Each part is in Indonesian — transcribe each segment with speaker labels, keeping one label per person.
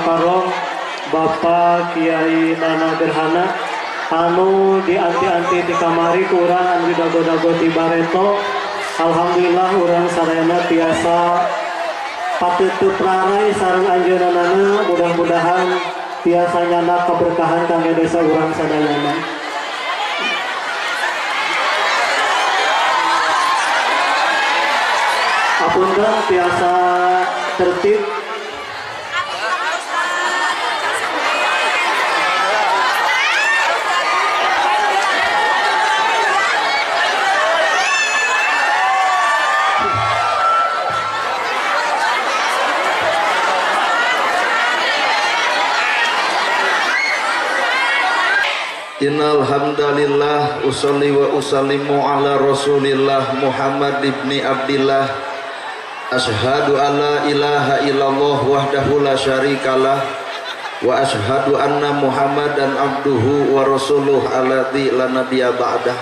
Speaker 1: Mukarram Bapak Kiai Nana Gerhana anu dianti-anti di kamari ku urang anu dago-dago ti Bareto. Alhamdulillah urang sadayana tiasa patutut rarai sareng anjeunna, mudah-mudahan tiasa nyana keberkahan kangge desa urang sadayana. Apunten tiasa tertib.
Speaker 2: Innal hamdalillah usolli wa usallimu ala Rasulillah Muhammad ibni Abdillah. Ashhadu alla ilaha illallah wahdahu la syarikalah wa ashhadu anna Muhammadan abduhu wa rasuluh alladzi la nabiyya ba'dah.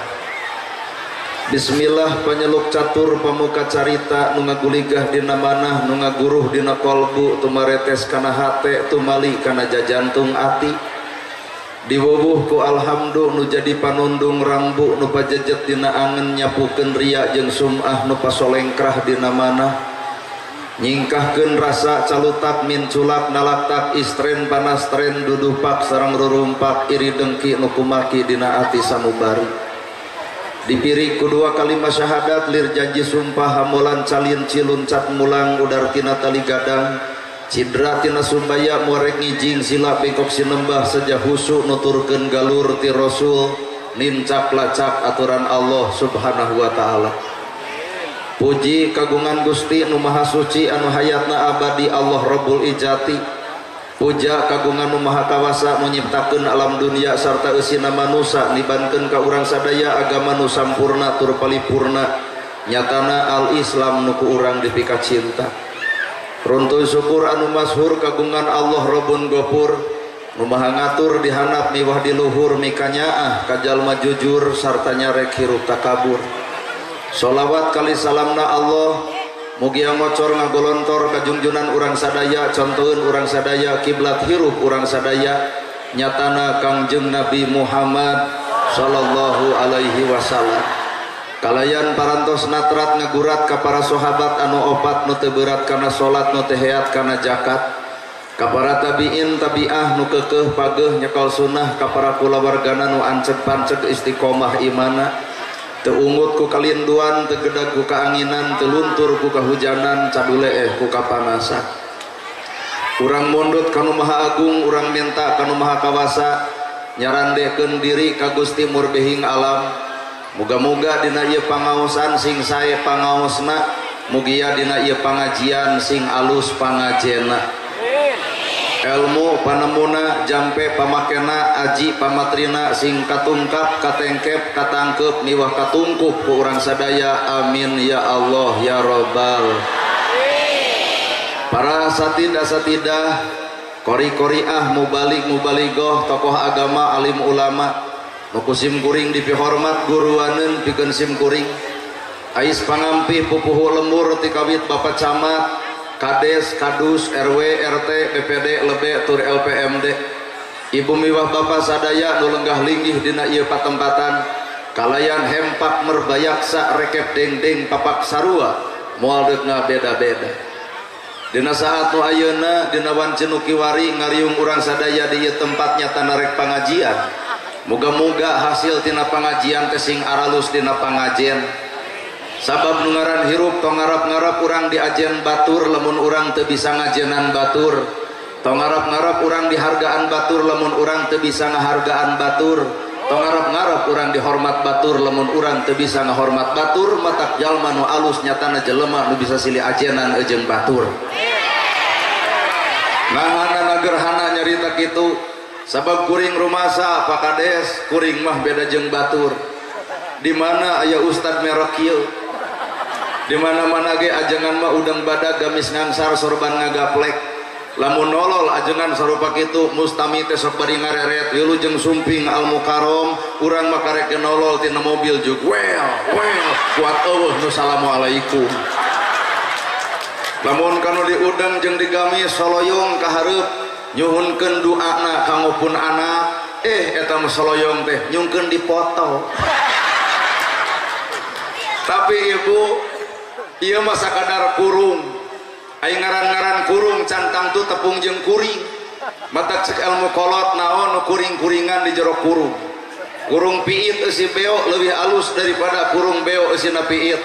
Speaker 2: Bismillah panyeluk catur pamuka carita nu ngaguligah dina manah nu ngaguruh dina kolbu tumaretes kana hate tumali kana jajantung ati. Diwuwuh ku alhamdu nu jadi panundung rambu nu pajejet dina angen nyapukeun ria jeung sum'ah nu pasolengkrah dina manah. Nyingkahkeun rasa calutak min culak nalaktak istren panastren dudupak sareng rurumpak iri dengki nu kumaki dina ati sanubari. Dipiri kedua kalimat syahadat lir janji sumpah hamulan calin ciluncat mulang udar tina tali gadang cidra tina sumbaya muarek ngijing sila bengkok sinembah saja husu nuturkeun galur ti rasul nincak lacak aturan Allah subhanahu wa ta'ala. Puji kagungan Gusti nu maha suci anu hayatna abadi Allah Rabbul Ijati. Puja kagungan nu maha kawasa nu nyiptakeun alam dunia sarta eusina manusia nibankeun ka urang sadaya agama nu sampurna tur paripurna nyatana al-Islam nu ku urang dipikat cinta. Runtuh syukur anu masyhur kagungan Allah Rabbun Ghafur nu maha ngatur dihanap miwah diluhur mikanyaah kajalma jujur sarta nyarek hirup takabur. Sholawat kali salamna Allah mugi ngocor ngagolontor kajungjunan urang sadaya contoheun urang sadaya kiblat hirup urang sadaya nyatana Kangjeng Nabi Muhammad sallallahu alaihi wasallam. Kalayan parantos natrat ngagurat ka para sahabat anu opat nu teu berat kana salat nu teu heat kana zakat, ka para tabiin tabiah nu keukeuh pageuh nyekal sunnah, ka para kulawargana nu ancek pancek istiqomah imana, teu ungut ku kalinduan, teu gedag ku kaanginan, teu luntur ku kahujanan, cadule ku kapanasan. Urang mondot kanu maha agung, urang minta kanu maha kawasa, nyarandekeun diri ka Gusti murbehing alam. Muga-muga dina ieu pangaosan sing sae pangaosna, mugia dina ieu pangajian sing alus pangajena. Ilmu panemuna jampe pamakena aji pamatrina sing katungkap katengkep katangkep miwah katungkup ku urang sadaya amin ya Allah ya Rabbal. Para satidah-satidah kori-koriah mubalik mubaligoh tokoh agama alim ulama nukusim kuring dipihormat guruaneun pikeun sim kuring ais pangampi pupuhu lembur ti kawit bapak camat kades kadus RW RT BPD lebe tur LPMD ibu miwah bapak sadaya nu lenggah linggih dina ieu patempatan kalayan hempak merbayaksa rekep dengdeng papak sarua moal deukna beda-beda dina saat nu ayeuna dina wanceun kiwari ngariung urang sadaya di ieu tempat nyata narek pangajian. Moga-moga hasil tina pangajian teh sing aralus dina pangajian. Sabab nu ngaran hirup tong ngarap-ngarap urang di ajen batur lamun urang teu bisa ngajenan batur. Tong ngarap-ngarap urang dihargaan batur lamun urang teu bisa ngahargaan batur. Tong ngarap-ngarap urang dihormat batur lamun urang teu bisa ngahormat batur. Matak jalma nu alus nyatana jelema nu bisa silih ajenan jeung batur. Ngahana gerhana nyarita kitu. Sabab kuring rumasa Pak Kades kuring mah beda jeung batur. Di mana aya ustad merek kieu? Di mana-mana ge ajengan mah udang badag gamis ngansar sorban ngagaplek. Lamun nolol ajengan sarupa kitu mustami teh sok bari ngareret ieu jeung sumping Al Mukarram urang mah karek nolol tina mobil jug well kuat eueuh nu assalamualaikum. Lamun kanu di udang jeung di gamis soloyong ka hareup nyuhunkeun doana kangopun anak eta mah soloyong teh nyungkeun dipoto. Tapi ibu ieu mah sakadar kurung ai ngaran-ngaran kurung cantang tu tepung jeung kuring mata cek ilmu kolot naon nu kuring-kuringan di jero kurung. Kurung piit eusi beo leuwih alus daripada kurung beo eusina piit.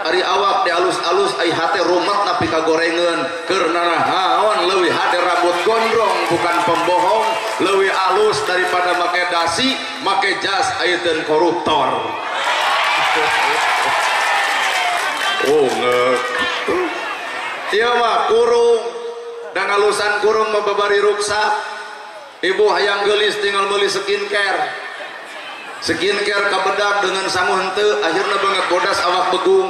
Speaker 2: Ari awak di alus-alus ai hate rumet napi kagorengeun keur naon leuwih hate rambut gondrong bukan pembohong leuwih alus daripada make dasi make jas ayeun koruptor. Oh ngeuk ieu mah kurung dan alusan kurung mah babari ruksak. Ibu hayang geulis tinggal meuli skincare kabedak dengan sangu henteu akhirna banget bodas awak begung.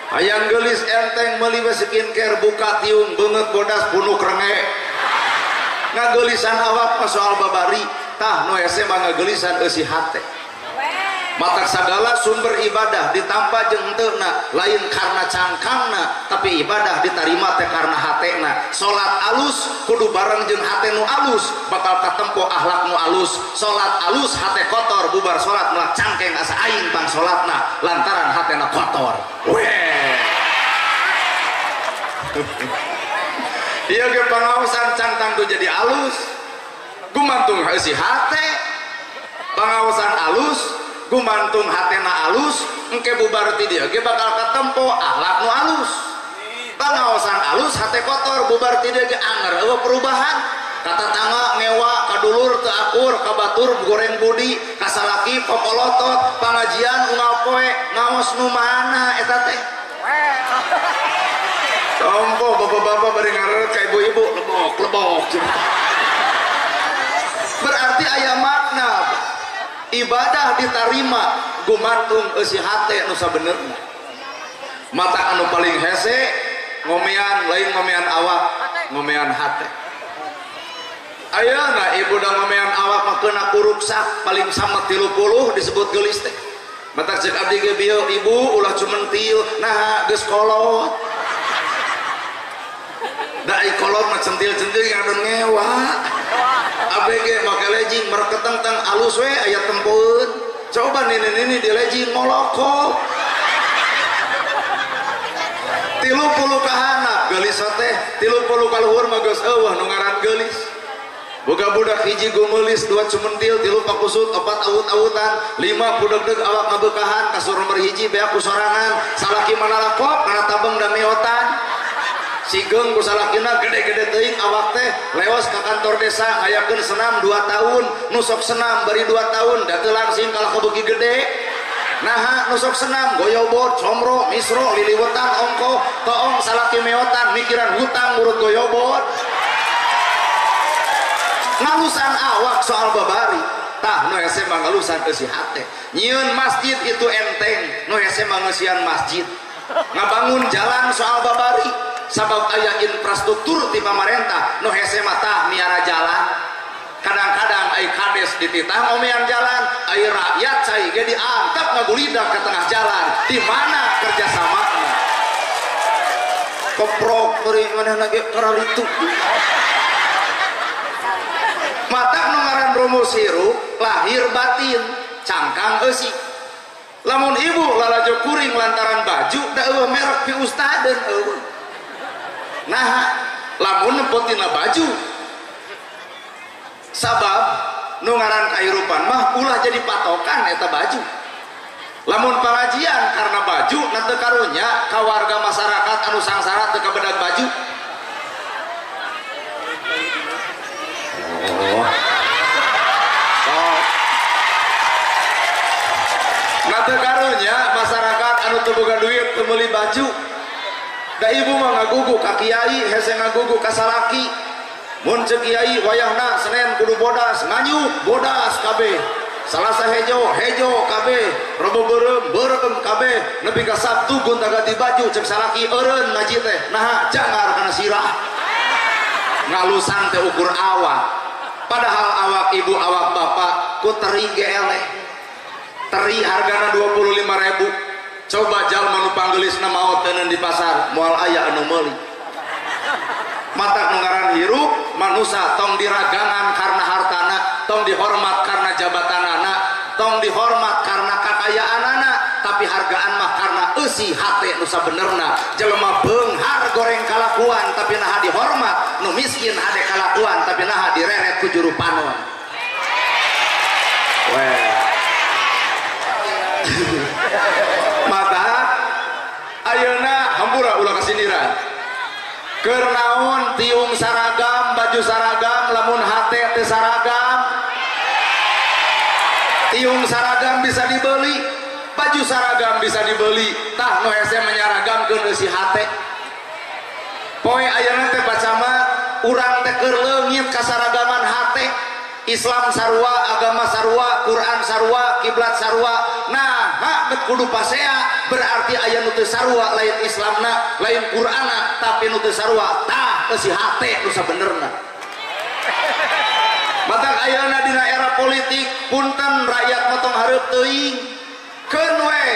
Speaker 2: Hayang geulis enteng meuli skincare buka tiung beungeut bodas punuk renge. Ngageulisan awak mah soal babari tah nu hese mah ngageulisan eusi hate. Mata segala sumber ibadah ditampa jeung henteuna lain karena cangkangna tapi ibadah diterima teh karena hatena. Salat alus kudu bareng jeung hate nu alus bakal katempo akhlak nu alus. Salat alus hate kotor bubar salat melak cangkeng asa aing pang salatna lantaran hatena kotor. Weh. Ieu ge pangaosan cangtang tu jadi alus. Gumantung heusi hate. Pangaosan alus gumantung hatena alus engke bubar ti dieu ge bakal katempo akhlak nu alus. Pangaosan alus hate kotor bubar ti dieu ge anger eueuh perubahan. Kata tangga ngewa kadulur teu akur kabatur goreng budi kasalaki popolotot pangajian unggal poe ngaos nu mana eta teh. Tompo bapak-bapak bari ngareut ka ibu-ibu lebok. Berarti aya makna ibadah diterima gumantung eusi hate nu sabenerna. Mata anu paling hese ngomean lain ngomean awak ngomean hate. Ayeuna ibu da ngomean awak mah keuna kuruksak paling samet 30 disebut geulis teh. Mata cek abdi ge bieu ibu ulah cumentil nah geus kolot. Da ai kolot mah centil-centil ngadon ngewa. ABG make lejing mereketeng alus we aya tempeun. Coba nini di lejing molokok. 30 ka handap geulis teh 30 ka luhur mah geus eueuh nu ngaran geulis. Boga budak hiji gumeulis 2 cumentil 3 pakusut 4 awut-awutan 5 budeg-deg awak ngabeukahan kasur nomor hiji bea ku sorangan salaki manalakop kana tabeng da miotan. Sigeng ku salakina gede-gede teuing awak teh leos ka kantor desa ngayakeun senam 2 tahun nusok senam bari 2 tahun da teu langsing kalah kabeuki gede. Naha nusok senam goyobot comro misro liliwetan ongko toong salaki meotan mikiran hutang urut goyobot. Ngalusan awak soal babari tah nu hese mah ngalusan eusi hate. Nyieun masjid itu enteng nu hese mah ngeusian masjid. Ngabangun jalan soal babari sabab aya infrastruktur ti pamarentah nu hese mah tah miara jalan. Kadang-kadang ai kades dititah ngomean jalan ai rakyat cai ge diangkat ngagulidak ke tengah jalan. Di mana kerjasamana? Keprok beri manehna ge kararitu. Mata nu ngaran rumus hirup lahir batin cangkang eusi. Lamun ibu lalajo kuring lantaran baju da eueuh merek pi ustadeun eueuh. Nah, lamun nepot tina baju. Sabab nu ngaran kahirupan mah ulah jadi patokan eta baju. Lamun pengajian karena baju na teu karunya ka warga masyarakat anu sangsara teu kabedag baju. Nate karunya masyarakat anu teu boga duit teu meuli baju. Da ibu mah ngagugu ka kiai hese ngagugu ka salaki. Mun ceuk kiai wayahna Senen kudu bodas nganyuk bodas kabeh. Salasa hejo kabeh, Rebo beureum kabeh, nepi ka Sabtu gonta ganti baju cek salaki eureun ngaji teh. Naha jangar kana sirah. Ngalusan teh ukur awak. Padahal awak ibu awak bapak ku teri ge eleh. Teri hargana 25.000. Coba jalma nu panggeulisna maot teuneun di pasar moal aya anu meuli. mata ngaran hirup manusia tong diragangan karena hartana, tong dihormat karena jabatan anak, tong dihormat karena kekayaan anak, tapi hargaan mah karena eusi hate nu sabenerna. Jelema beunghar goreng kalakuan tapi naha dihormat, nu miskin hade kalakuan tapi naha direret ku juru panon. Weh. Mata ayeuna hampura ulah kasindiran. Keur naon tiung saragam, baju saragam, lamun hate teu saragam. Tiung saragam bisa dibeli, baju saragam bisa dibeli, tah nu hese menyaragamkeun eusi hate. Poe ayeuna teh pacama urang teh keur leungit kasaragaman hate. Islam sarua, agama sarua, Quran sarua, kiblat sarua. Nah, bet kudu pasea berarti aya nu teu sarua lain Islamna, lain Qur'ana, tapi nu teu sarua tah eusi hate nu sabenerna. Batak ayeuna dina era politik punten rakyat motong hareup teuing. Keun we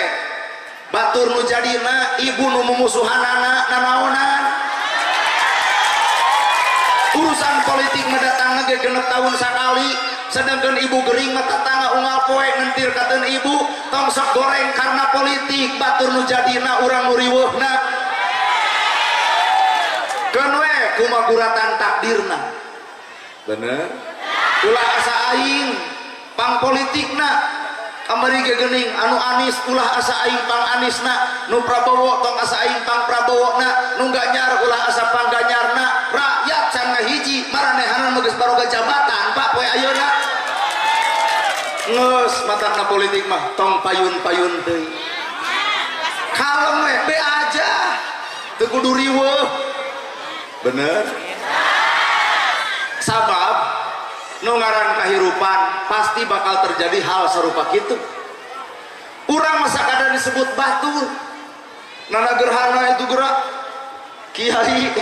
Speaker 2: batur nu jadina ibu nu mumusuhanana nanaonan. Urusan politik mendatang ge 6 tahun sakali, sedangkan ibu gering mah tetangga unggal poe ngentir katen ibu tong sok goreng karena politik. Batur nu jadina urang nu riweuhna keun we kumaha guratan takdirna. Bener ulah asa aing pang politikna kamari ge geuning anu Anis ulah asa aing pang Anisna, nu Prabowo tong asa aing pang Prabowona, nu Ganjar ulah asa pang Ganyarna. Rakyat can ngahiji maranehanan geus baroga jabatan Pak poe ayeuna. Ngeus matana politik mah tong payun-payun deui. Kalem we be aja teu kudu riweuh. Bener? Sabab nu ngaran kahirupan pasti bakal terjadi hal serupa kitu. Urang masa kada disebut batur. Nana gerhana itu gerak kiai.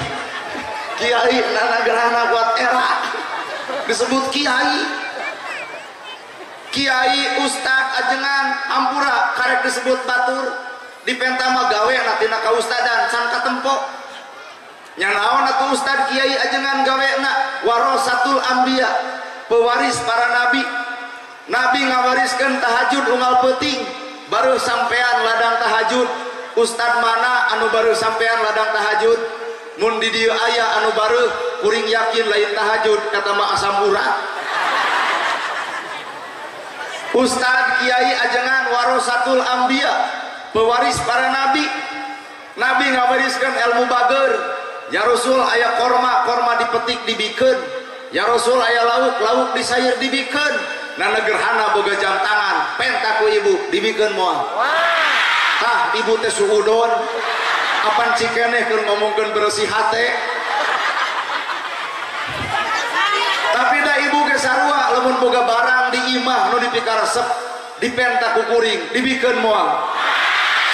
Speaker 2: Kiai nana gerhana kuat era disebut kiai. Kiai ustad ajengan ampura karek disebut batur. Di pentama gawe tina kaustadan can katempo. Nya naon atuh ustad kiai ajengan gawena warasatul anbiya, pewaris para nabi. Nabi ngawariskeun tahajud unggal peuting, baru sampean ladang tahajud. Ustad mana anu baru sampean ladang tahajud? Mun di dieu aya anu baru kuring yakin lain tahajud kata mah asam urat. Ustad kiai ajengan warasatul anbiya, pewaris para nabi. Nabi ngawariskeun ilmu bager. Ya Rasul aya korma dipetik dibikeun. Ya Rasul aya lauk disair dibikeun. Nana gerhana boga jam tangan penta ku ibu dibikeun moal. Tah ibu teh suudon. Apan cikeneh keur ngomongkeun bersih hate. Tapi da ibu ge sarua lamun boga barang di imah nu dipikaresep dipenta ku kuring dibikeun moal.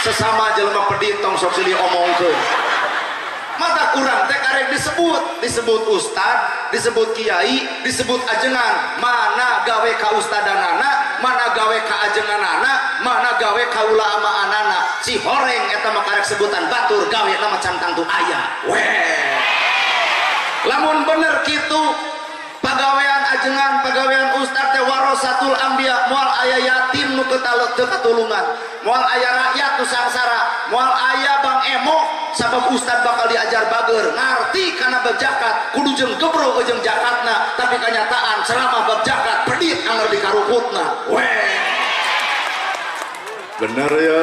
Speaker 2: Sesama jelema pedit tong sok silih omongkeun. Mata kurang teh karek disebut ustad, disebut kiai, disebut ajengan. Mana gawe ka ustadanana, mana gawe ka ajenganana, mana gawe ka ulamaanana. Si horeng eta mah karek sebutan batur, gawe nama cantang tu aya. Weh. Lamun bener kitu pagawean ajengan, pagawean ustad teh warasatul anbiya, moal aya yatim nu ketulungan, moal aya rakyat nu sangsara, moal aya bang emo sabab ustad bakal diajar bager ngarti karena bab zakat kudu jeung gebro jeung zakatna, tapi kenyataan ceramah bab zakat pedit anger di karukutna. Weh. Bener ya.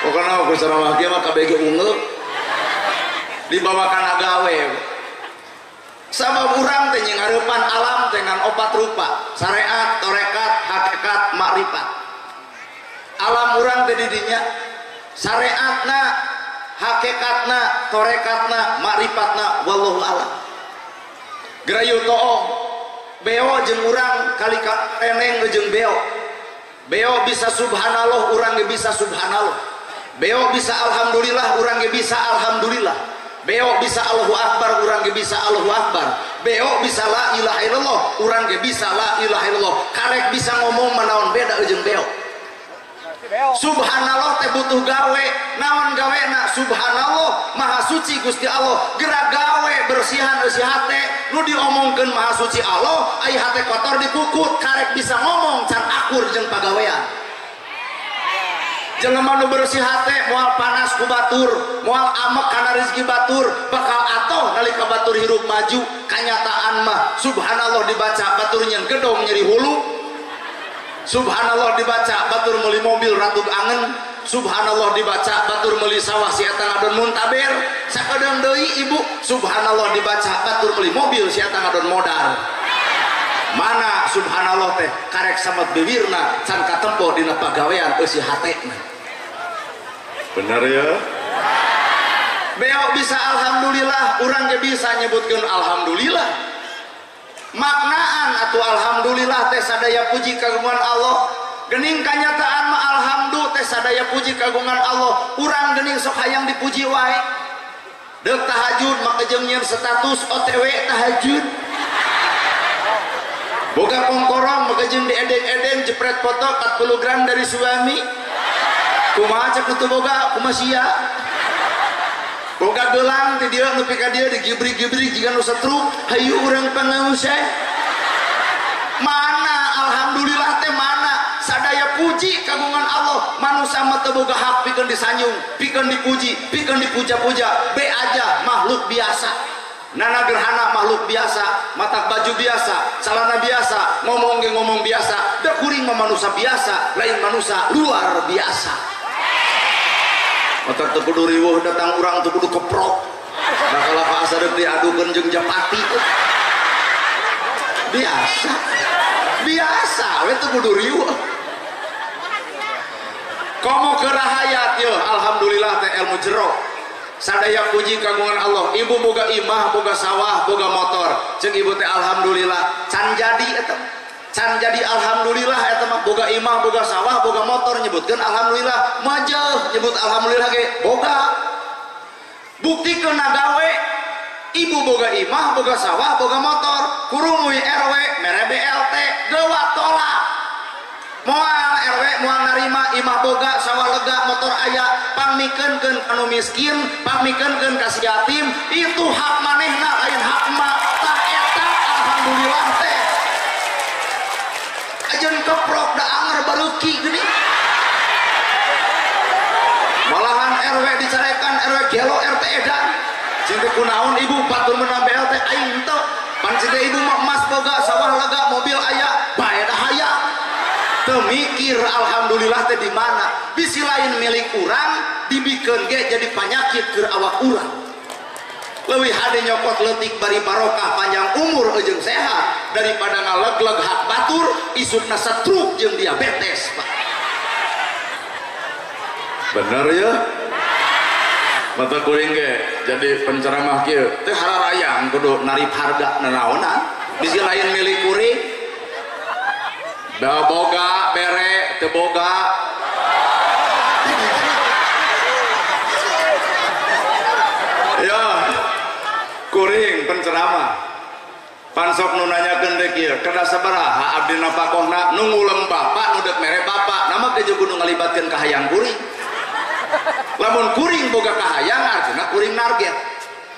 Speaker 2: Pokoknya aku ceramah kieu mah KBG ungeuk dibawakan agawe. Sabab urang teh ngareupan alam dengan opat rupa, syariat, torekat, hakikat, makrifat. Alam urang teh di dinya syariatna, hakikatna, torekatna, makrifatna, wallahu a'lam. Gerayu toong beo jeung urang kali eneng jeung beo. Beo bisa subhanallah, urang ge bisa subhanallah. Beo bisa alhamdulillah, urang ge bisa alhamdulillah. Beo bisa Allahu Akbar, urang ge bisa Allahu Akbar. Beo bisa la ilaha illallah, urang ge bisa la ilaha illallah. Karek bisa ngomong manaon beda jeung beo. Subhanallah teh butuh gawe. Naon gawena? Subhanallah maha suci Gusti Allah. Gerak gawe bersihan eusi hate. Nu diomongkeun maha suci Allah, ai hate kotor dikukut karek bisa ngomong can akur jeung pagawean. Jelema nu bersih hate moal panas ku batur, moal amek kana rezeki batur, bakal atoh nalika batur hirup maju. Kanyataan mah subhanallah dibaca batur nyen gedong nyeri hulu. Subhanallah dibaca batur meuli mobil ratug angen. Subhanallah dibaca batur meuli sawah si eta ngadon muntaber. Sakedeung deui ibu subhanallah dibaca batur meuli mobil si eta ngadon modal. Mana subhanallah teh karek samet bibirna can katempo dina pagawean eusi hatena. Bener ya? Beok bisa alhamdulillah, urang ge bisa nyebutkeun alhamdulillah. Maknaan atuh alhamdulillah teh sadaya puji kagungan Allah. Geuning kanyataan mah alhamdulillah teh sadaya puji kagungan Allah. Urang geuning sok hayang dipuji wae. Deuk tahajud maka jeung nyieun status OTW tahajud. Boga kongkorong maka jeung diedeng-edeng jepret foto 40 gram dari suami. Kumaha cek nu teu boga kumaha sia. Boga gelang ti dieu nepi ka dieu digibrig-gibrig jiga nu setruk. Hayu urang pangaos mana alhamdulillah teh mana sadaya puji kagungan Allah. Manusia mah teu boga hak pikeun disanjung, pikeun dipuji, pikeun dipuja-puja. Be aja makhluk biasa. Nana gerhana makhluk biasa, mata baju biasa, celana biasa, ngomong ge ngomong biasa. Da kuring mah manusia biasa, lain manusia luar biasa. Mata teu kudu riweuh datang urang teu kudu keprok. Bakal apa asadeup diadukeun jeung japati. Biasa. Biasa we teu kudu riweuh. Komo ke rahayat yeuh alhamdulillah teh ilmu jero. Sadaya puji kagungan Allah. Ibu boga imah, boga sawah, boga motor. Cek ibu teh alhamdulillah. Can jadi eta. Can jadi alhamdulillah eta mah boga imah, boga sawah, boga motor nyebutkeun alhamdulillah. Majeuh nyebut alhamdulillah ge boga. Buktikeun gawe. Ibu boga imah, boga sawah, boga motor. Kurung RW, mere BLT, geua tolak. Moal RW moal narima imah boga sawah lega motor aya pamikeunkeun anu miskin pamikeunkeun ka si yatim itu hak manehna lain hak emak tah eta alhamdulillah teh ajeun keprok da anger bareuki gini malahan RW dicarekan RW gelo RT edan cinta kunaon ibu batur meunang BLT aing teu pan cinta ibu mah emas boga sawah lega mobil aya bae dah hayang mikir alhamdulillah teh di mana bisi lain milik urang dibikeun ge jadi penyakit ke awak urang leuwih hade nyokot leutik bari barokah panjang umur jeung sehat daripada ngalegleg hak batur isukna stroke jeung diabetes Pak. Bener ya mata kuring ge jadi penceramah kieu teh hararayang kudu narip harga nanaonan bisi lain milik kuring da boga bere teu boga ya kuring penceramah pansok nu nanyakeun teh kieu kada sabaraha abdi napakohna nu ngulem bapak nu deuk mere bapak nama teh kudu ngalibatkeun ka hayang kuring lamun kuring boga kahayang artina kuring narget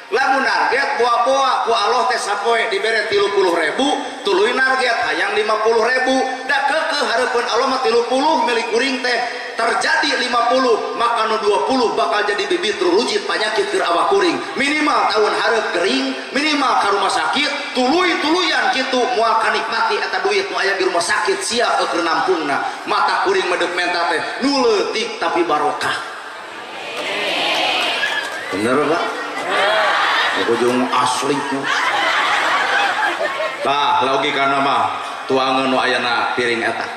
Speaker 2: lamun narget boa-boa ku Allah teh sapoe dibere 30.000 tuluy narget hayang 50.000 da keukeuh hareupeun Allah mah 30 milik kuring teh terjadi 50 maka nu 20 bakal jadi bibit rujit penyakit keur awak kuring minimal tahun hareup kering minimal ka rumah sakit tuluy-tuluyan kitu moal kanikmati eta duit nu aya di rumah sakit sia keur nampungna mata kuring medek menta teh nu leutik tapi barokah bener Pak ujung asli tah logikana mah tuangan nu ayana piring eta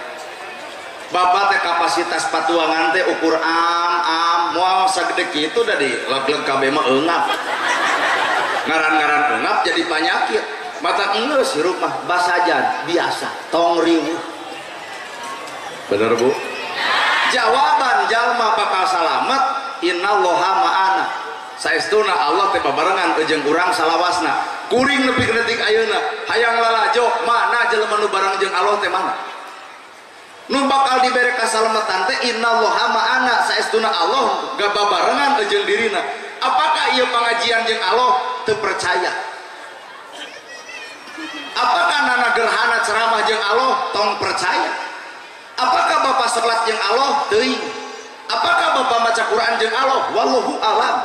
Speaker 2: bapak teh kapasitas patuangan teh ukur am moal sagede kitu da di leg-leg kabeh mah eungap ngaran-ngaran eungap jadi penyakit mata geus hirup mah basajan biasa tong riweuh bener Bu jawaban jalma bakal salamet innallaha ma'ana saestuna Allah teh babarengan jeung urang salawasna kuring nepi ka detik ayeuna hayang lalajo mana jelema nu bareng jeung Allah teh mana nu bakal dibere kasalamatan teh innallaha ma'ana saestuna Allah gababarengan jeung dirina. Apakah ieu pangajian jeung Allah teu percaya? Apakah nana gerhana ceramah jeung Allah tong percaya? Apakah bapak salat jeung Allah teuing? Apakah bapak baca Quran jeung Allah? Wallahu alam.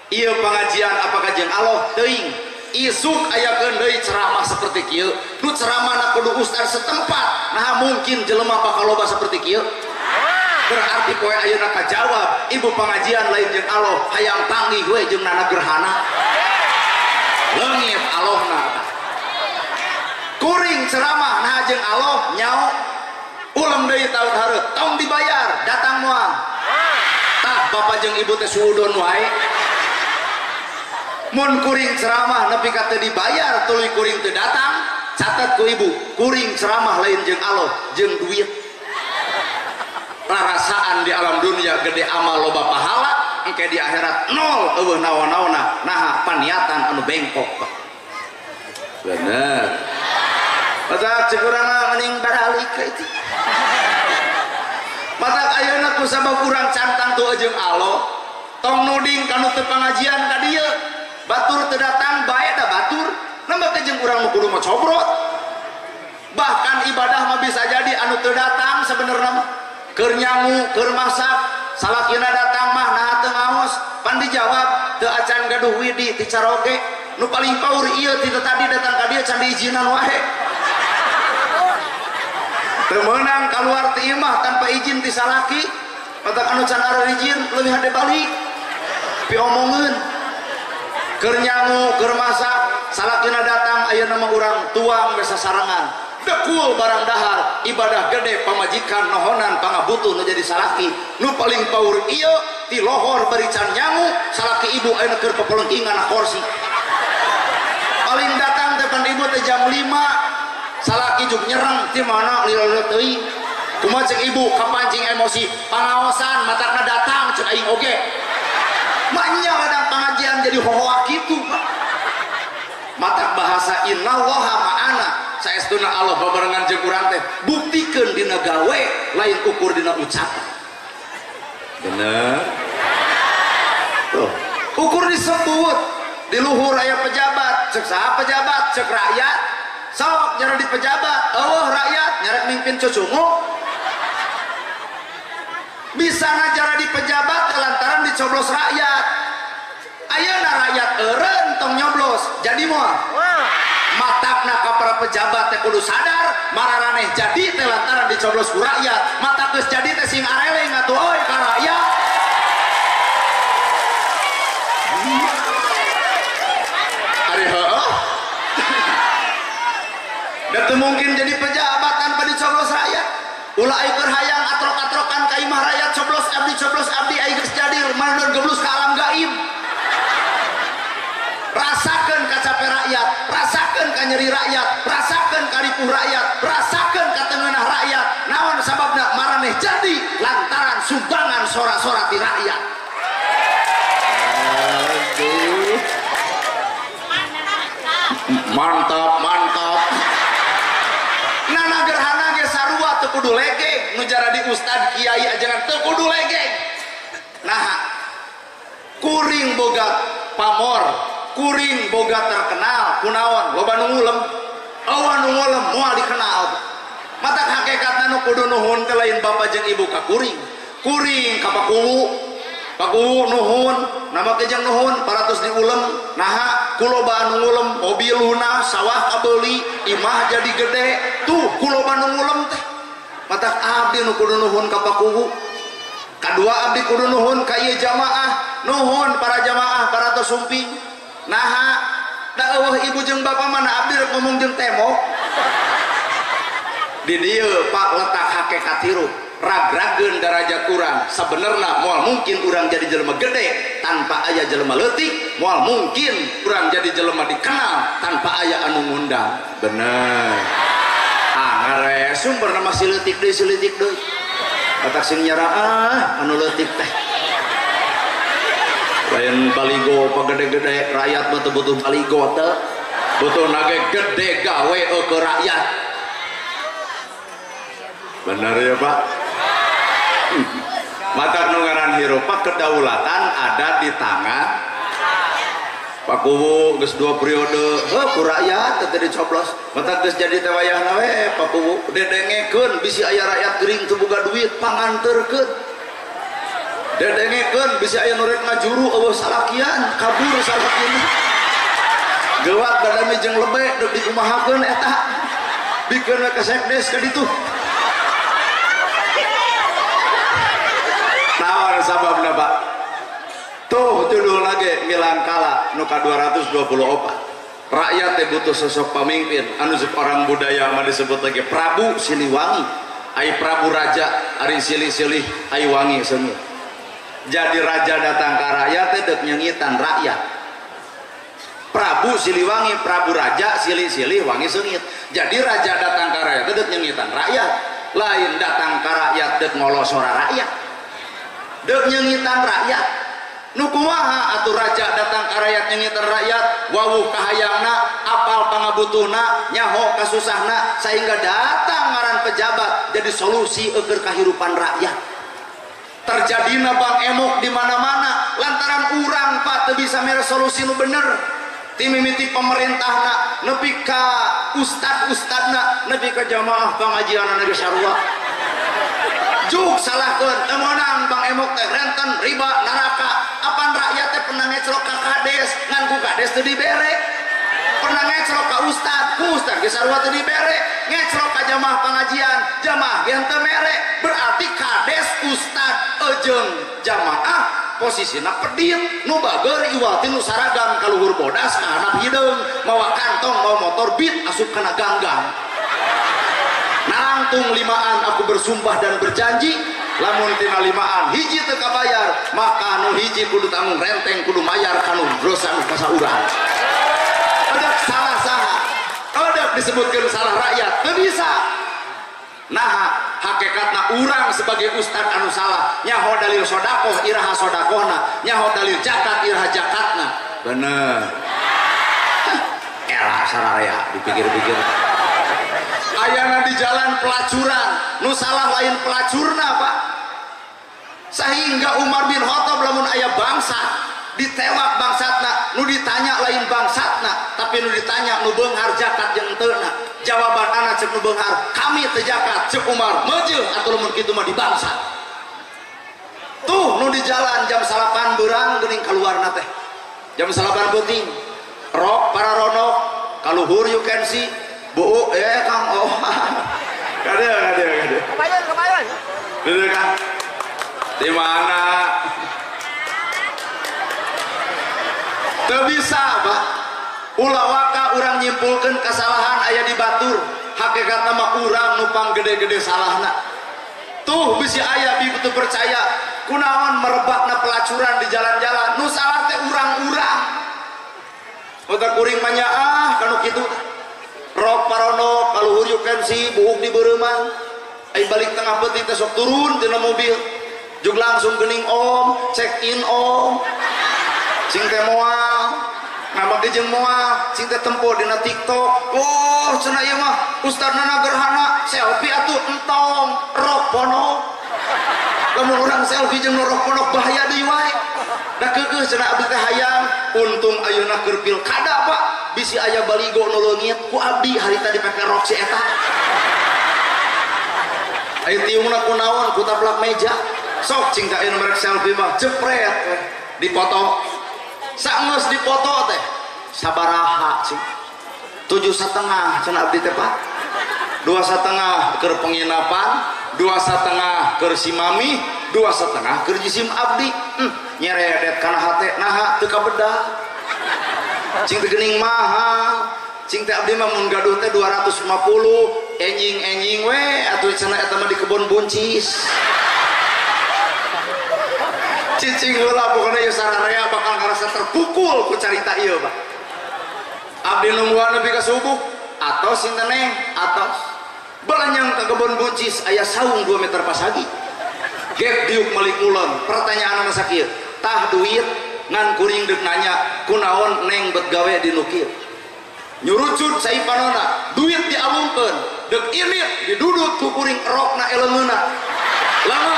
Speaker 2: Ieu pangajian apakah jeung Allah teuing? Isuk ayakeun deui ceramah seperti kieu. Nu ceramahna kudu ustaz setempat. Nah mungkin jelema bakal loba seperti kieu. Berarti poe ayeuna kajawab, ibu pengajian lain jeung Allah, hayang panggih we jeung nana gerhana. Leungit Allahna. Kuring ceramah nah jeung Allah nyao. Ulang deui taun hareup, tong dibayar, datang moal. Tah bapak jeung ibu teh suudon wae. Mun kuring ceramah nepi ka teu dibayar, tuluy kuring teu datang, catat ku ibu, kuring ceramah lain jeung Allah, jeung duit. Rarasaan di alam dunia gede amal loba pahala, engke di akhirat nol eueuh naon-naonna, nah paniatan anu bengkok. Bener. Mata cek urang mending baralik ka itu. Mata ayeuna ku sabab urang cantang tu jeung Allah, tong nuding kanu teu pangajian ka dieu. Batur teu datang bae da batur, nambah ke jeung urang nu kudu mah cobrot. Bahkan ibadah mah bisa jadi anu teu datang sabenerna mah. Keur nyangu, keur masak, salakina datang mah nah teu ngaos, pan dijawab teu acan gaduh widi ti caroge. Nu paling paur ieu ti tadi datang ka dieu can diizinan wae. Teu meunang kaluar ti imah tanpa izin ti salaki. Mata anu can ara izin leuwih hade balik. Pi omongeun. Keur nyangu, keur masak, salakina datang ayeuna mah urang tuang besa sarangan. Dekul barang dahar, ibadah gede pamajikan nohonan pangabutuh nu jadi salaki. Nu paling paur ieu ti lohor bari can nyangu, salaki ibu ayeuna keur pepelengkingan na kursi. Paling datang depan ibu teh jam 5. Salaki juk nyereng ti mana lila teuing. Kumaha cek ibu kapancing emosi, pangaosan matakna datang cek aing oge. Manya kadang pengajian jadi hohoak kitu, Pak. Matak bahasa innallaha ma'ana. Saestuna Allah babarengan jeung urang teh buktikeun dina gawe lain ukur dina ucapan. Bener. Tuh, ukur disebut di luhur aya pejabat, cek saha pejabat, cek rakyat. Sok nyara di pejabat, eueuh rakyat nyarek mimpin cucungu. Bisa ngajara di pejabat lantaran dicoblos rakyat. Ayeuna rakyat eureun tong nyoblos, jadi moal. Matakna ka para pejabat teh kudu sadar mararaneh jadi teh lantaran dicoblos ku rakyat. Matak geus jadi teh sing areleng atuh euy ka rakyat. Ari heueuh. Da teu mungkin jadi pejabat tanpa dicoblos rakyat. Ulah ai keur hayang atrok-atrokan ka imah rakyat coblos abdi ai geus jadi maneur geblus ka alam gaib. Rasakeun ka capek rakyat, rasakeun ka nyeri rakyat, rasakeun ka ripuh rakyat, rasakeun ka tengenah rakyat. Naon sababna maraneh jadi lantaran sumbangan sora-sora ti rakyat. Aduh. Mantap. Nana gerhana ge sarua teu kudu legeg, nu jaradi ustad kiai ajangan teu kudu legeg. Nah, kuring boga pamor, kuring boga terkenal kunaon loba nu ngulem awan nu ngulem moal dikenal. Matak hakikatna nu kudu nuhun teh lain bapak jeung ibu ka kuring ka pakuwu nuhun nama kejang nuhun paratus diulem. Nah kuloba nu ngulem mobil luna sawah kabeuli imah jadi gede tuh kuloba nu ngulem teh. Matak abdi nu kudu nuhun ka pakuwu, kadua abdi kudu nuhun ka ieu jamaah, nuhun para jamaah paratos sumping. Nah, da eueuh ibu jeung bapak mana abdi rek ngomong jeung tembok. Di dieu Pak letak hakikat hirup, ragrageun darajat urang. Sabenerna moal mungkin urang jadi jelema gede tanpa aya jelema leutik, moal mungkin urang jadi jelema dikenal tanpa aya anu ngundang. Bener. Ngare sumberna masih leutik deui. Matak sing nyara anu leutik teh. Lain baligo pagede-gede rakyat betul-betul baligo teh betul nage gede gawe ke rakyat. bener ya Pak. Mata nungaran hirup kedaulatan ada di tangan Pak Kuwu geus 2 periode ku rakyat teh dicoblos mata geus jadi teh wayahna we Pak Kuwu dedengekeun bisi aya rakyat gering teu boga duit panganterkeun dedengekeun bisi aya nu rek ngajuru eueuh salakian kabur salakian geuwat badami jeung lebe deuk dikumahakeun eta bikeun we ka sekdes ka ditu naon sababna Pak tuh judul lagi milang kala nuka 224 rakyat teh butuh sosok pemimpin anu orang budaya mah disebut lagi Prabu Siliwangi ai Prabu Raja ari silih-silih ai wangi seni jadi raja datang ke rakyat teh dek nyengitan rakyat Prabu Siliwangi Prabu Raja silih-silih wangi sengit jadi raja datang ke rakyat teh dek nyengitan rakyat lain datang ke rakyat dek ngolosora rakyat dek nyengitan rakyat nukumaha atuh raja datang ka rakyat nyengitan rakyat wawuh kahayangna apal pangabutuhna nyaho kasusahna sehingga datang ngaran pejabat jadi solusi eukeun kahirupan rakyat terjadina bang emok di mana-mana lantaran urang Pak teu bisa mere solusi nu bener ti mimiti pemerintahna nepi ka ustad-ustadna nepi ka jamaah pangajianna geus sarua juk salahkeun teu meunang bang emok teh renten riba neraka apan rakyat teh pernah ngecrok ka kades ngan ku kades teu dibere pernah ngecrok ka ustad ku ustad ge sarua teu dibere ngecrok ka jamaah pengajian jamaah ge teu mere berarti kades ustad jeung jamaah posisina pedit nu bageur iwati nu saragam kaluhur bodas ka handap hideung mawa kantong mawa motor beat asup kana ganggang nangtung limaan aku bersumpah dan berjanji lamun tina limaan hiji teu kabayar maka nu hiji kudu tanggung renteng kudu mayar kanu dosa nu kasaurang ada salah saha ada disebutkeun salah rakyat teu bisa nah hakikatna urang sebagai ustad anu salah nyaho dalil sodakoh iraha sodakohna nyaho dalil zakat iraha zakatna bener elah sararea dipikir-pikir ayana di jalan pelacuran nu salah lain pelacurna Pak sehingga Umar bin Khattab lamun aya bangsa ditewak bangsatna nu ditanya lain bangsatna tapi nu ditanya nu beunghar zakat jeung teuna jawaban anak cek nu beunghar kami teu zakat cek Umar meujeuh atuh lamun kitu mah di bangsa tuh nu di jalan jam 8 beurang geuning kaluarna teh jam 8 beuting rok para ronok kaluhur you can see bu Kang oh kade kebayang duduk Kang di mana teu bisa Pak ulawaka urang nyimpulkeun kesalahan aya di batur hakikatna mah urang nupang gede-gede salahna tuh bisi aya bi betul percaya kunaon merebakna pelacuran di jalan-jalan nu salah teh urang-urang otak kuring mah nya kanu kitu rok paronok kaluhur you can see buuk di beureuman ai balik tengah peuting teh sok turun tina mobil jug langsung geuning om check in om sing teh moal nama jeung moal sing teh tempo dina TikTok oh cenah ieu mah ustadna gerhana selfie atuh entong rok ponok lamun urang selfie jeung rok ponok bahaya deui wae da keukeuh cenah abdi teh hayang untung ayeuna keur pilkada Pak bisi aya baligo nu leungit ku abdi harita dipake rok si eta aya tiungna kunaon ku taplak meja sok cing ka anu merek selfie mah jepret dipoto saenggeus dipoto teh sabaraha cing 7,5 cenah abdi teh Pak 2,5 keur penginapan 2,5 keur si mami 2,5 keur jisim abdi nyeredet kana hate naha teu kabedah cing teh geuning mahal cing teh abdi mah mun gaduh teh 250 enjing-enjing we atuh cenah eta mah di kebon buncis cicing heula pokona ieu sararea bakal ngarasa terpukul ku carita ieu Pak abdi nungguan nepi ka subuh atau sing neng atos balanyang ke kebon buncis aya saung 2 meter pasagi gek diuk malik mulon pertanyaan anu sakieu tah duit ngan kuring deuk nanya kunaon neng bet gawe di nu kieu nyurucut saipanona duit dialungkeun dek init didudut ku kuring rokna eleungeuna lama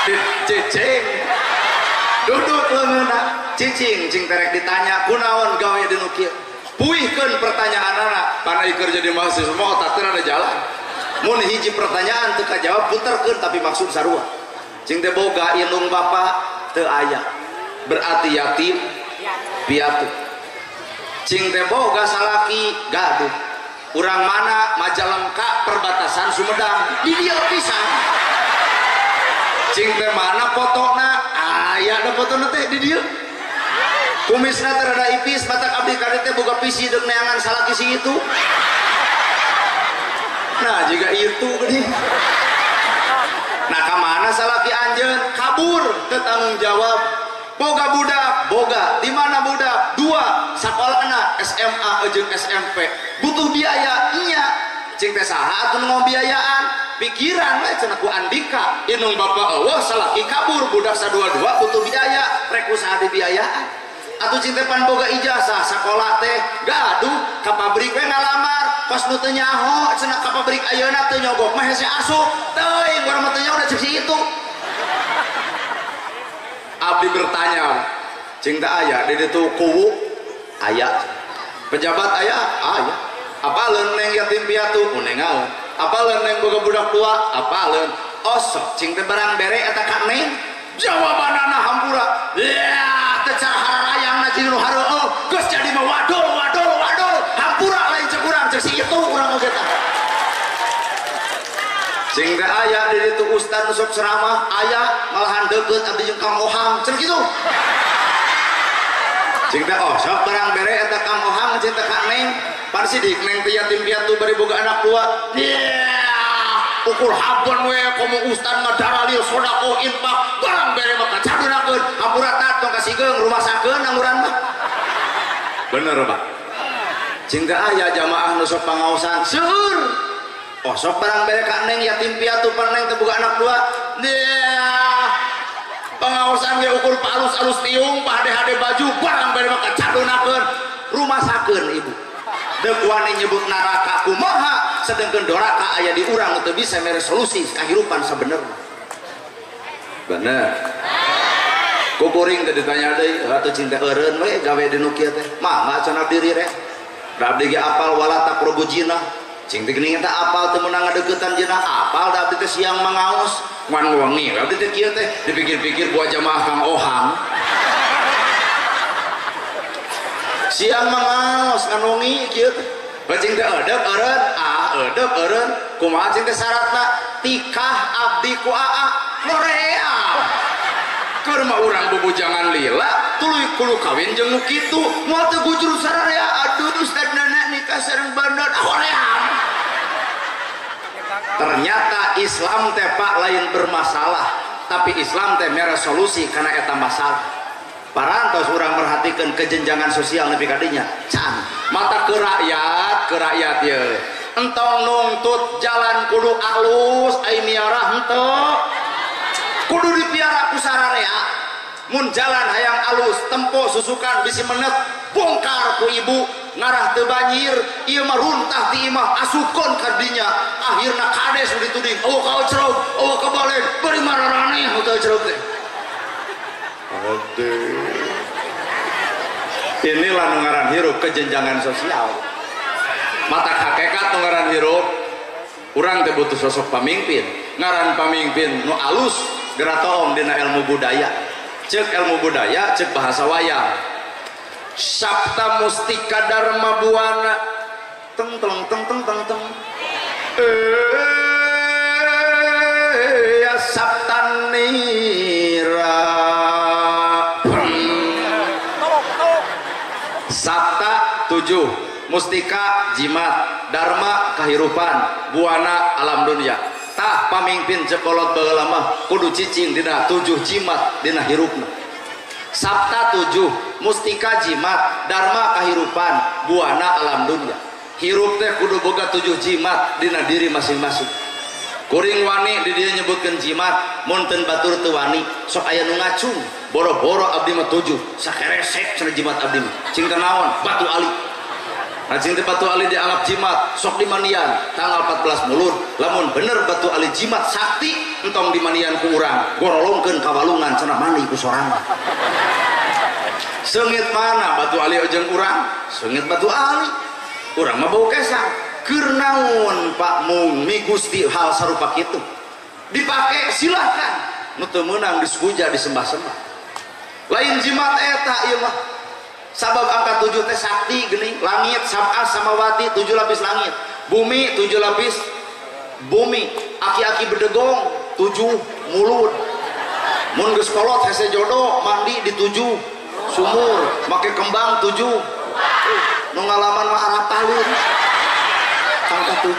Speaker 2: dicicing dudut leungeuna cicing cing terek ditanya kunaon gawe di nu kieu puihkeun pertanyaanana kana ikeur jadi mahasiswa mah otak teh ada jalan mun hiji pertanyaan teu kajawab puterkeun tapi maksud sarua cing teh boga indung bapa teu aya berarti yatim piatu cing teh boga salaki gaduh urang mana Majalengka perbatasan Sumedang di dieu pisan cing teh mana fotona aya da fotona teh di dieu kumisna teh rada ipis batak abdi kade teh boga pisi deuk neangan salaki si itu nah juga itu geuning nah kamana salaki anjeun kabur teu tanggung jawab boga budak boga di mana budak dua sakolana SMA jeung SMP butuh biaya nya cing teh saha atuh nu biayaan pikiran we cenah ku Andika indung bapa eueuh salaki kabur budak sadua-dua butuh biaya rek usaha dibiayaan atuh cing teh pan boga ijazah sakola teh gaduh ka pabrik we ngalamar pas nu teu nyaho cenah ka pabrik ayeuna teu nyogok mah hese asup teuing urang mah teu nyaho da cek si itu abdi bertanya cing teh aya di ditu kuwu aya pejabat aya aya apaleun neng yatim piatu unengaeun apaleun neng boga budak tua apaleun osok cing teh barang bere eta ka neng jawabanana hampura ya teu cara hararayangna jeung nu hareueuh geus jadi mah wadol hampura lain cek urang cek si itu urang oge tah cing teh aya di ditu ustad nu sok ceramah aya malahan deukeut abdi jeung Kang Ohang cenah kitu cing teh sok barang bere eta Kang Ohang cing teh ka neng pan sidik neng teh yatim piatu bari boga anak tua ukur haban we komo ustad ngadaralil sodaqoh infak barang bere mah kacadunakeun hampura tat tong kasihgeung rumah sakeun angguran mah bener Pak cing teh aya jamaah nu sok pangaosan seueur sok barang bere ka neng yatim piatu pan neng teh boga anak tua pengaosan ge ukur palus-alus tiung hade-hade baju barang bere mah kacadunakeun rumah sakeun ibu deuk wani nyebut neraka kumaha sedengkeun doraka aya di urang teu bisa mere solusi kahirupan sabenerna bener kukuring teh ditanya deui atuh cinta eureun we gawe di nu kieu teh mangga cenah diri rek da abdi ge apal wala taqrabu zina cing teh geuning eta apal teu meunang ngadeuketan zina apal da abdi teh siang mangaos ngan wengi abdi teh kieu teh dipikir-pikir buat jamaah Kang Ohang siang mangaos ngan wengi kieu teh cing teh eudeup eureun kumaha cing teh syaratna tikah abdi ku aa Korea keur mah urang bubujangan lila tuluy kudu kawin jeung nu kitu moal teu gujur sararea aduh ustad nana nikah sareng bandot Korea ternyata Islam teh Pak lain bermasalah tapi Islam teh mere solusi karena eta masalah parantos urang merhatikeun kejenjangan sosial nepi kadinya can mata ke rakyat ye entong nungtut jalan kudu alus ai miarah henteu kudu dipiara ku sararea mun jalan hayang alus tempo susukan bisi menet bongkar ku ibu ngarah teu banjir ieu mah runtah ti imah asupkeun ka dinya akhirna kades dituding eueuh ka ocrog eueuh ka balen bari mararane teu ocrog teh inilah nu ngaran hirup kejenjangan sosial mata hakikat nu ngaran hirup urang teh butuh sosok pamimpin ngaran pamimpin nu alus geratoom dina ilmu budaya cek ilmu budaya cek bahasa wayang sabta mustika dharma buana teng teng teng teng teng teng ya sabtanira sabta 7 mustika jimat dharma kahirupan buana alam dunia tah pamimpin cekolot baheula mah kudu cicing dina 7 jimat dina hirupna sabta 7 mustika jimat dharma kahirupan buana alam dunia hirup teh kudu boga 7 jimat dina diri masing-masing kuring wani di dia nyebutkeun jimat mun teu batur teu wani sok aya nu ngacung boro-boro abdi mah 7 sakeresek cenah jimat abdi mah cing teh naon batu ali. Nah cing teh batu ali dianggap jimat sok di mandian tanggal 14 mulud lamun bener batu ali jimat sakti entong di mandian ku urang gorolongkeun ka walungan cenah mandi ku sorangan. Seungit mana batu ali jeung urang? Seungit batu ali. Urang mah bau kesang. Keur naon Pak Mung mi Gusti hal sarupa kitu? Dipake silahkan. Nu teu meunang disuja disembah-sembah. Lain jimat eta ieu mah. Sabab angka 7 teh sakti geuning, langit sab'a samawati 7 lapis langit, bumi 7 lapis bumi, aki-aki bedegong 7 mulut. Mun geus kolot hese jodoh mandi di 7 sumur, make kembang 7. Nu ngalaman mah arapalin. Angka 7.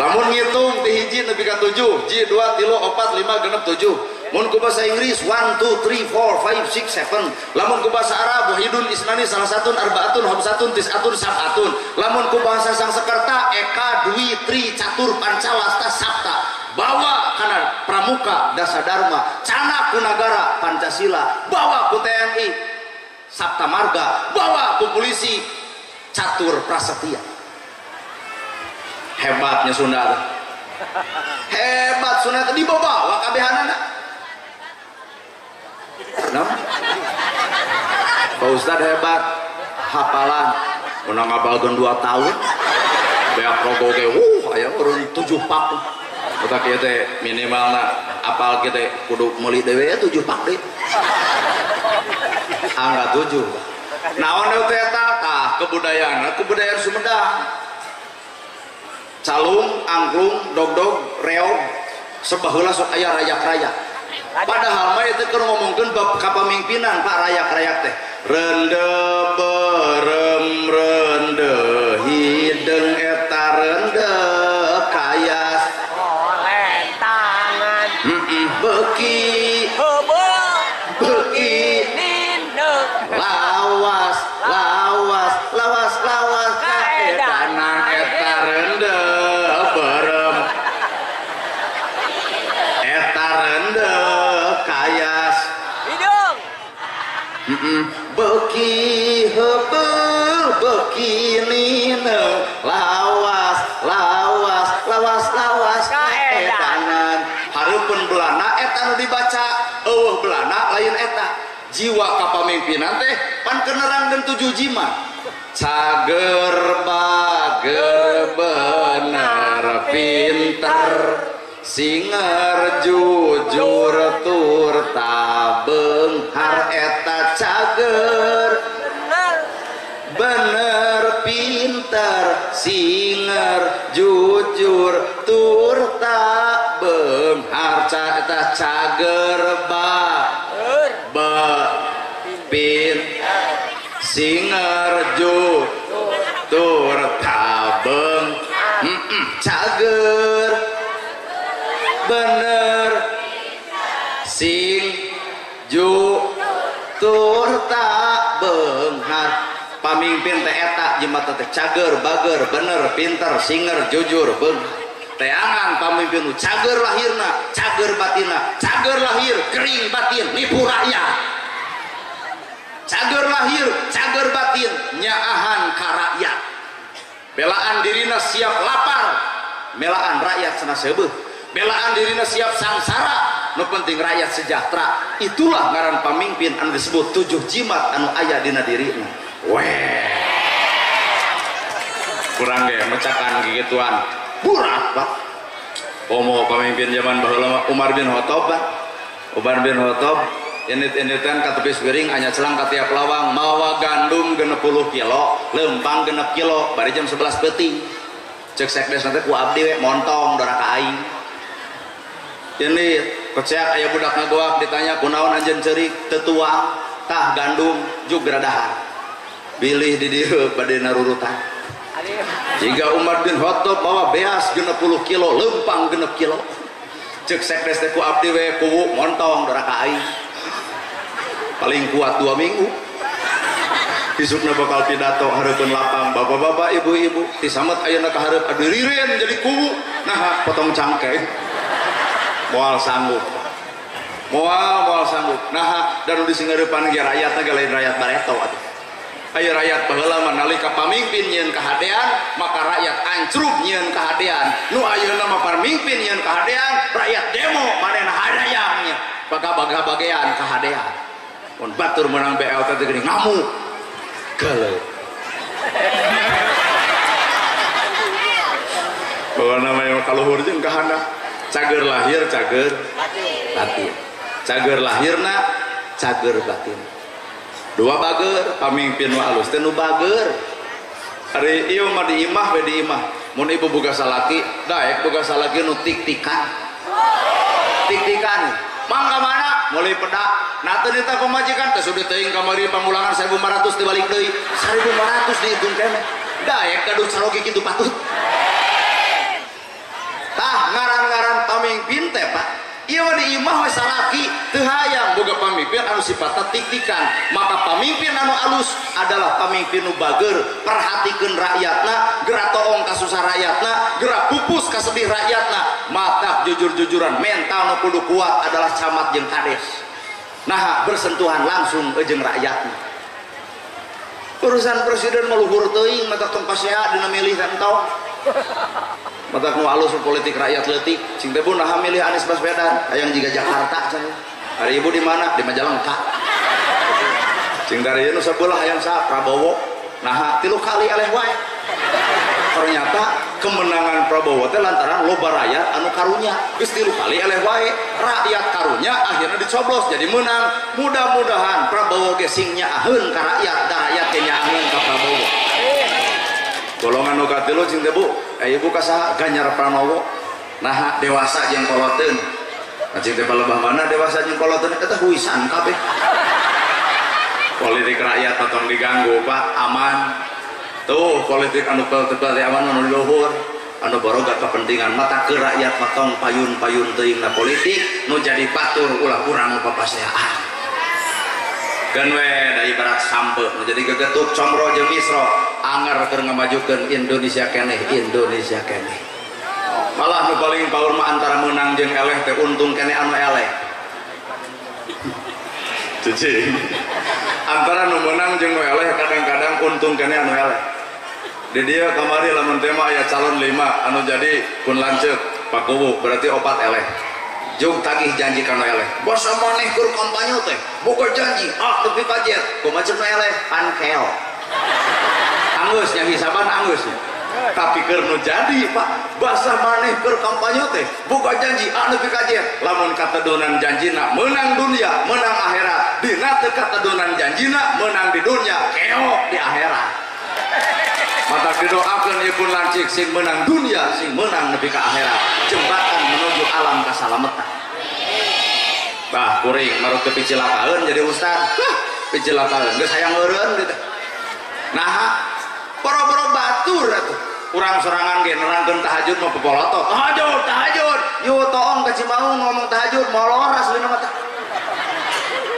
Speaker 2: Lamun ngitung ti hiji nepi ka 7, ji 2 3 4 5 genep 7. Mun ku bahasa Inggris 1 2 3 4 5 6 7. Lamun ku bahasa Arab wahidun isnani salasatun arbaatun hamsatun tis'atun sab'atun. Lamun ku bahasa Sanskerta eka dwi tri catur pancalasta sabta. Bawa kana pramuka dasa dharma, cana ku nagara Pancasila, bawa ku TNI Sabta Marga, bawa ku polisi catur prasetya. Hebatnya Sunda. Hebat Sunda dibawa kabehanana. Nah, Pak Ustad hebat, hafalan, menang ngapalkeun 2 tahun, beak rogo ge, aya urun 7 pak. Utak ieu teh minimalna apal kieu teh kudu meuli dewe 7 pak deui. Angka 7. Naon teh eta? Tah kebudayaan Sumedang. Calung, angklung, dogdog, reog, sebaheula sok aya rayak-rayak. Padahal mah itu keur ngomongkeun bab kapamingpinan Pak rayak-rayak teh. Rende berem rende hideung eta rende kayas oleh tangan beki heubeul beki nindeuk lawas lawas lawas lawas kaedanan eta rende berem eta rende kayas hidung beki heubeul beki nindeung lawas lawas lawas lawas kaedanan hareupeun belana eta nu dibaca eueuh belana lain eta jiwa kapamimpinan teh pan kenerangkeun 7 jimat cager bager bener pinter singer jujur tur tabeunghar eta cager bener pinter singer jujur tur tabeunghar eta cager pin singer jujur tabeung cager bener sing tur tak beunghar pamimpin teh eta jimat teh cager bager bener pinter singer jujur beunghar teangan pamimpin cager lahirna cager batinna cager lahir kering batin nipu rakyat cager lahir cager batin nyaahan ka rakyat belaan dirina siap lapar belaan rakyat cenah seubeuh belaan dirina siap sangsara nu penting rakyat sejahtera itulah ngaran pamimpin anu disebut 7 jimat anu aya dina dirina weh kurang ge mecakan gigituan burak Pak pomo pamimpin zaman baheula Umar bin Khattab Pak Umar bin Khattab indit-inditan ka tepis piring anya celang ka tiap lawang mawa gandum 60 kilo lempang 6 kilo bari jam 11 peuting cek sekdes nanti ku abdi we montong dora ka aing ini keceak aya budak ngagoak ditanya kunaon anjeun ceurik teu tuang tah gandum jug gradahan bilih di dieu bade narurutan jika Umar bin Khattab bawa beas 60 kilo lempang 6 kilo cek sekdes teh ku abdi we kuwu montong dora ka aing paling kuat 2 minggu isukna bakal pidato hareupeun lapang bapak-bapak ibu-ibu tisamet ayeuna ka hareup adu riren jadi kuwu nah potong cangkeh moal sanggup moal sanggup nah dan di singgarepan ge rakyatna ge lain rakyat bareto atuh aya rakyat baheula mah nalika pamimpin nyieun kahadean maka rakyat ancruk nyieun kahadean nu ayeuna mah pamimpin nyieun kahadean rakyat demo manehna hadayang nya baga-bagean kahadean mun batur menang BLT teh geuning ngamuk geuleuh bahwa namanya kaluhur jeung kahana cager lahir cager batin cager lahirna cager batin dua bager pamimpin nu alus teh nu bager ari ieu mah di imah we di imah mun ibu boga salaki daek boga salaki nu tik-tikan mangga mana mulai pedak nah teu eta pamajikan teh sudah teuing kamari pamulangan 1.500 dibalik deui 1.500 dihitung keneh daek kaduh sarogi kitu patut tah ngaran-ngaran pamimpin teh Pak ieu di imah we salaki teu hayang boga pamimpin anu sifatna tik-tikan maka pamimpin anu alus adalah pamimpin nu bager perhatikeun rakyatna geura toong ka susah rakyatna geura pupus ka sedih rakyatna mata jujur-jujuran mental nu kudu kuat adalah camat jeung kades nah bersentuhan langsung jeung rakyatna urusan presiden maluhur teuing mata tong pasea dina milih rantau mata nu alus politik rakyat leutik cing teh pun nah milih Anies Baswedan hayang jiga Jakarta cenah hari ibu di mana di Majalengka cing dari ieu nu sabelah hayang sa Prabowo nah 3 kali eleh wae ternyata kemenangan Prabowo teh lantaran loba rakyat anu karunya geus 3 kali eleh wae rakyat karunya akhirnya dicoblos jadi menang mudah-mudahan Prabowo ge sing nyaaheun ka rakyat da rakyat ge nyaaheun ka Prabowo golongan nu katilu cing teh Bu ibu kasaha Ganjar Pranowo nah dewasa jeung koloteun cing teh balebah mana dewasa jeung koloteun eta huisan kabeh politik rakyat tong diganggu Pak aman tuh politik anu tebal aman anu luhur anu boroga kepentingan mata ke rakyat matong payun-payun teuing na politik nu jadi batur ulah urang papaseaan gan we da ibarat sampe nu jadi gegetuk comro jeung misro anger keur ngamajukeun Indonesia keneh malah nu paling paur mah antara menang jeung eleh teh untung keneh anu eleh cicing antara nu menang jeung nu eleh kadang-kadang untung keneh anu eleh di dia kamari lamun tema aya calon 5 anu jadi pun lanceuk pakuwu berarti 4 eleh jug tagih janji kana eleh basa maneh keur kampanye teh boga janji nepi ka jet kumaha eleh pan keo anggeus nya hisaban anggeus tapi keur nu jadi Pak basa maneh keur kampanye teh boga janji nepi ka jet lamun katedunan janjina menang dunia menang akhirat dina teu katedunan janjina menang di dunia keok di akhirat mata didoakeun ieu pun lancik sing menang dunia sing menang nepi ka akhirat jembatan menuju alam kasalametan bah kuring marut teu picilakaeun jadi ustad picilakaeun geus hayang eureun gitu nah boro-boro batur atuh urang sorangan ge nerangkeun tahajud mah pepolotot tahajud yo toong ka Cimaung ngomong tahajud molor aslina mah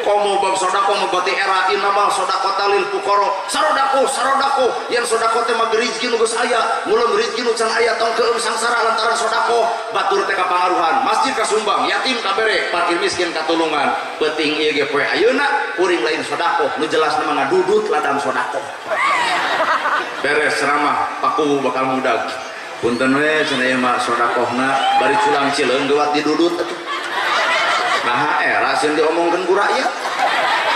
Speaker 2: komo bab sodako mabati era inamal sodako talil pukoro sarodako yang sodako teh mah rezeki nu geus aya mulun rezeki nu can aya tong keum sangsara lantaran sodako batur teh kapangaruhan masjid kasumbang yatim kabere fakir miskin katulungan penting ieu ge poe ayeuna kuring lain sodako nu jelas mah ngadudut ladang sodako beres ceramah paku bakal mudag punten we cenah ieu mah sodakohna bari culang cileung gewat didudut atuh nah era sing diomongkeun ku rakyat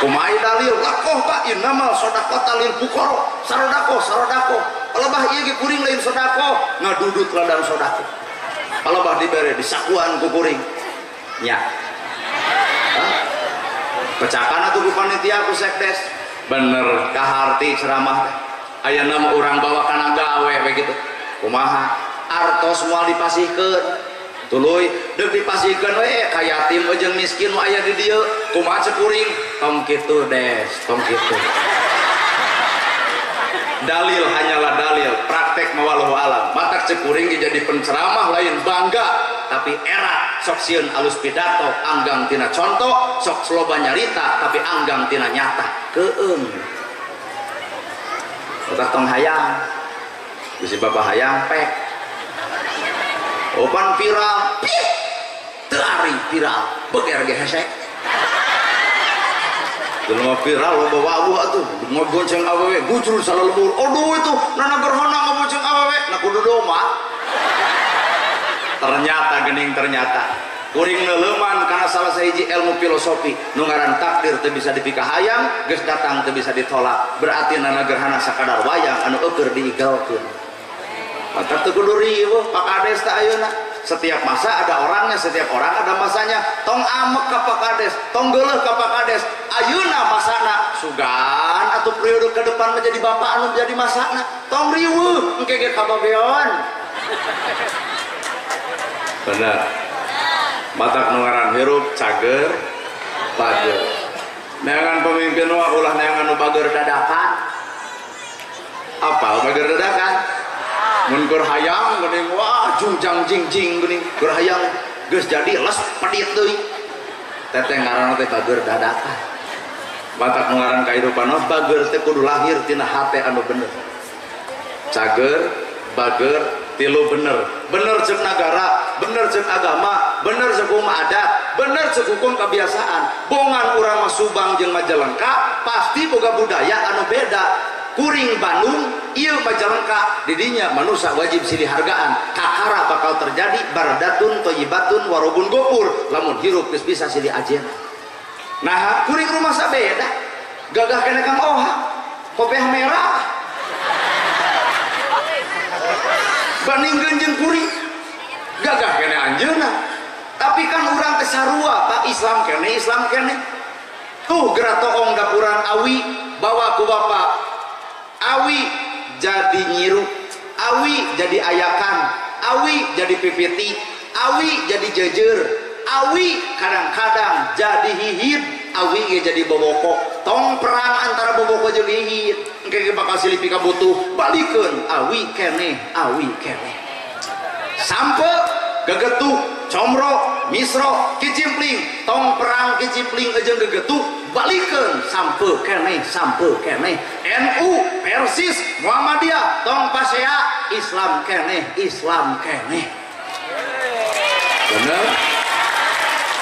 Speaker 2: kumaha dalil lakoh Pak innamal shadaqata lil fuqara sarodako palebah ieu ge kuring lain sodako ngadudut ladang sodako palebah dibere disakuan ku kuring nya pecakan atuh ku panitia ku sekdes bener kaharti ceramah teh ayeuna mah urang bawa kana gawe begitu kumaha artos moal dipasihkeun tuluy deuk dipasihkeun we ka yatim jeung miskin nu aya di dieu kumaha cekuring tong kitu des tong kitu dalil hanyalah dalil praktek mawaluhu alam matak cekuring jadi penceramah lain bangga tapi era sok sieun alus pidato anggang tina contoh sok sloba nyarita tapi anggang tina nyata keung utak tong hayang bisi bapak hayang pek opan viral teari viral beger ge hesek jelema viral loba wawuh atuh ngogonceng awewe gucrul salelebur aduh itu nana gerhana ngogonceng awewe na kudu doma ternyata geuning ternyata kuring neuleuman karena salah sahiji ilmu filosofi nu ngaran takdir teu bisa dipikah hayang geus datang teu bisa ditolak berarti nana gerhana sakadar wayang anu eukeur diigalkeun maka teu kudu riweuh pakades teh ayeuna setiap masa ada orangnya setiap orang ada masanya tong amek ka pakades tong geuleuh ka pakades ayeuna masana sugan atuh periode ke depan menjadi bapak anu jadi masana tong riweuh engke ge kababeon bener matak nu hirup cager bager neangan pemimpin wah ulah neangan nu bager dadakan apa bager dadakan mun keur hayang geuning wah jungjang jingjing geuning keur hayang geus jadi les pedit deui teteh ngaranna teh bager dadakan matak nu ngaran kahirupan mah bager teh kudu lahir tina hate anu bener cager bager tilu bener bener jeung nagara bener jeung agama bener jeung hukum adat bener jeung hukum kebiasaan bongan urang mah Subang jeung Majalengka pasti boga budaya anu beda kuring Bandung ieu Majalengka didinya manusia wajib silih hargaan kakara bakal terjadi baradatun thayyibatun warobun gopur lamun hirup geus bisa silih ajen nah kuring rumah sabeda gagah kena Kang Oha kopeh merah bandingkeun jeung kuring gagah kene anjeunna tapi kan urang teh sarua Pak Islam kene tuh geura toong dapuran awi bawa ku bapak awi jadi nyiru awi jadi ayakan awi jadi pipiti awi jadi jejer awi kadang-kadang jadi hihit awi ge jadi boboko tong perang antara boboko jeung hihit engke bakal silih pika butuh balikeun awi kene sampe gegetuh comro misro kicimpling tong perang kicimpling jeung gegetuh balikeun sampe kene NU Persis Muhammadiyah tong pasea Islam kene bener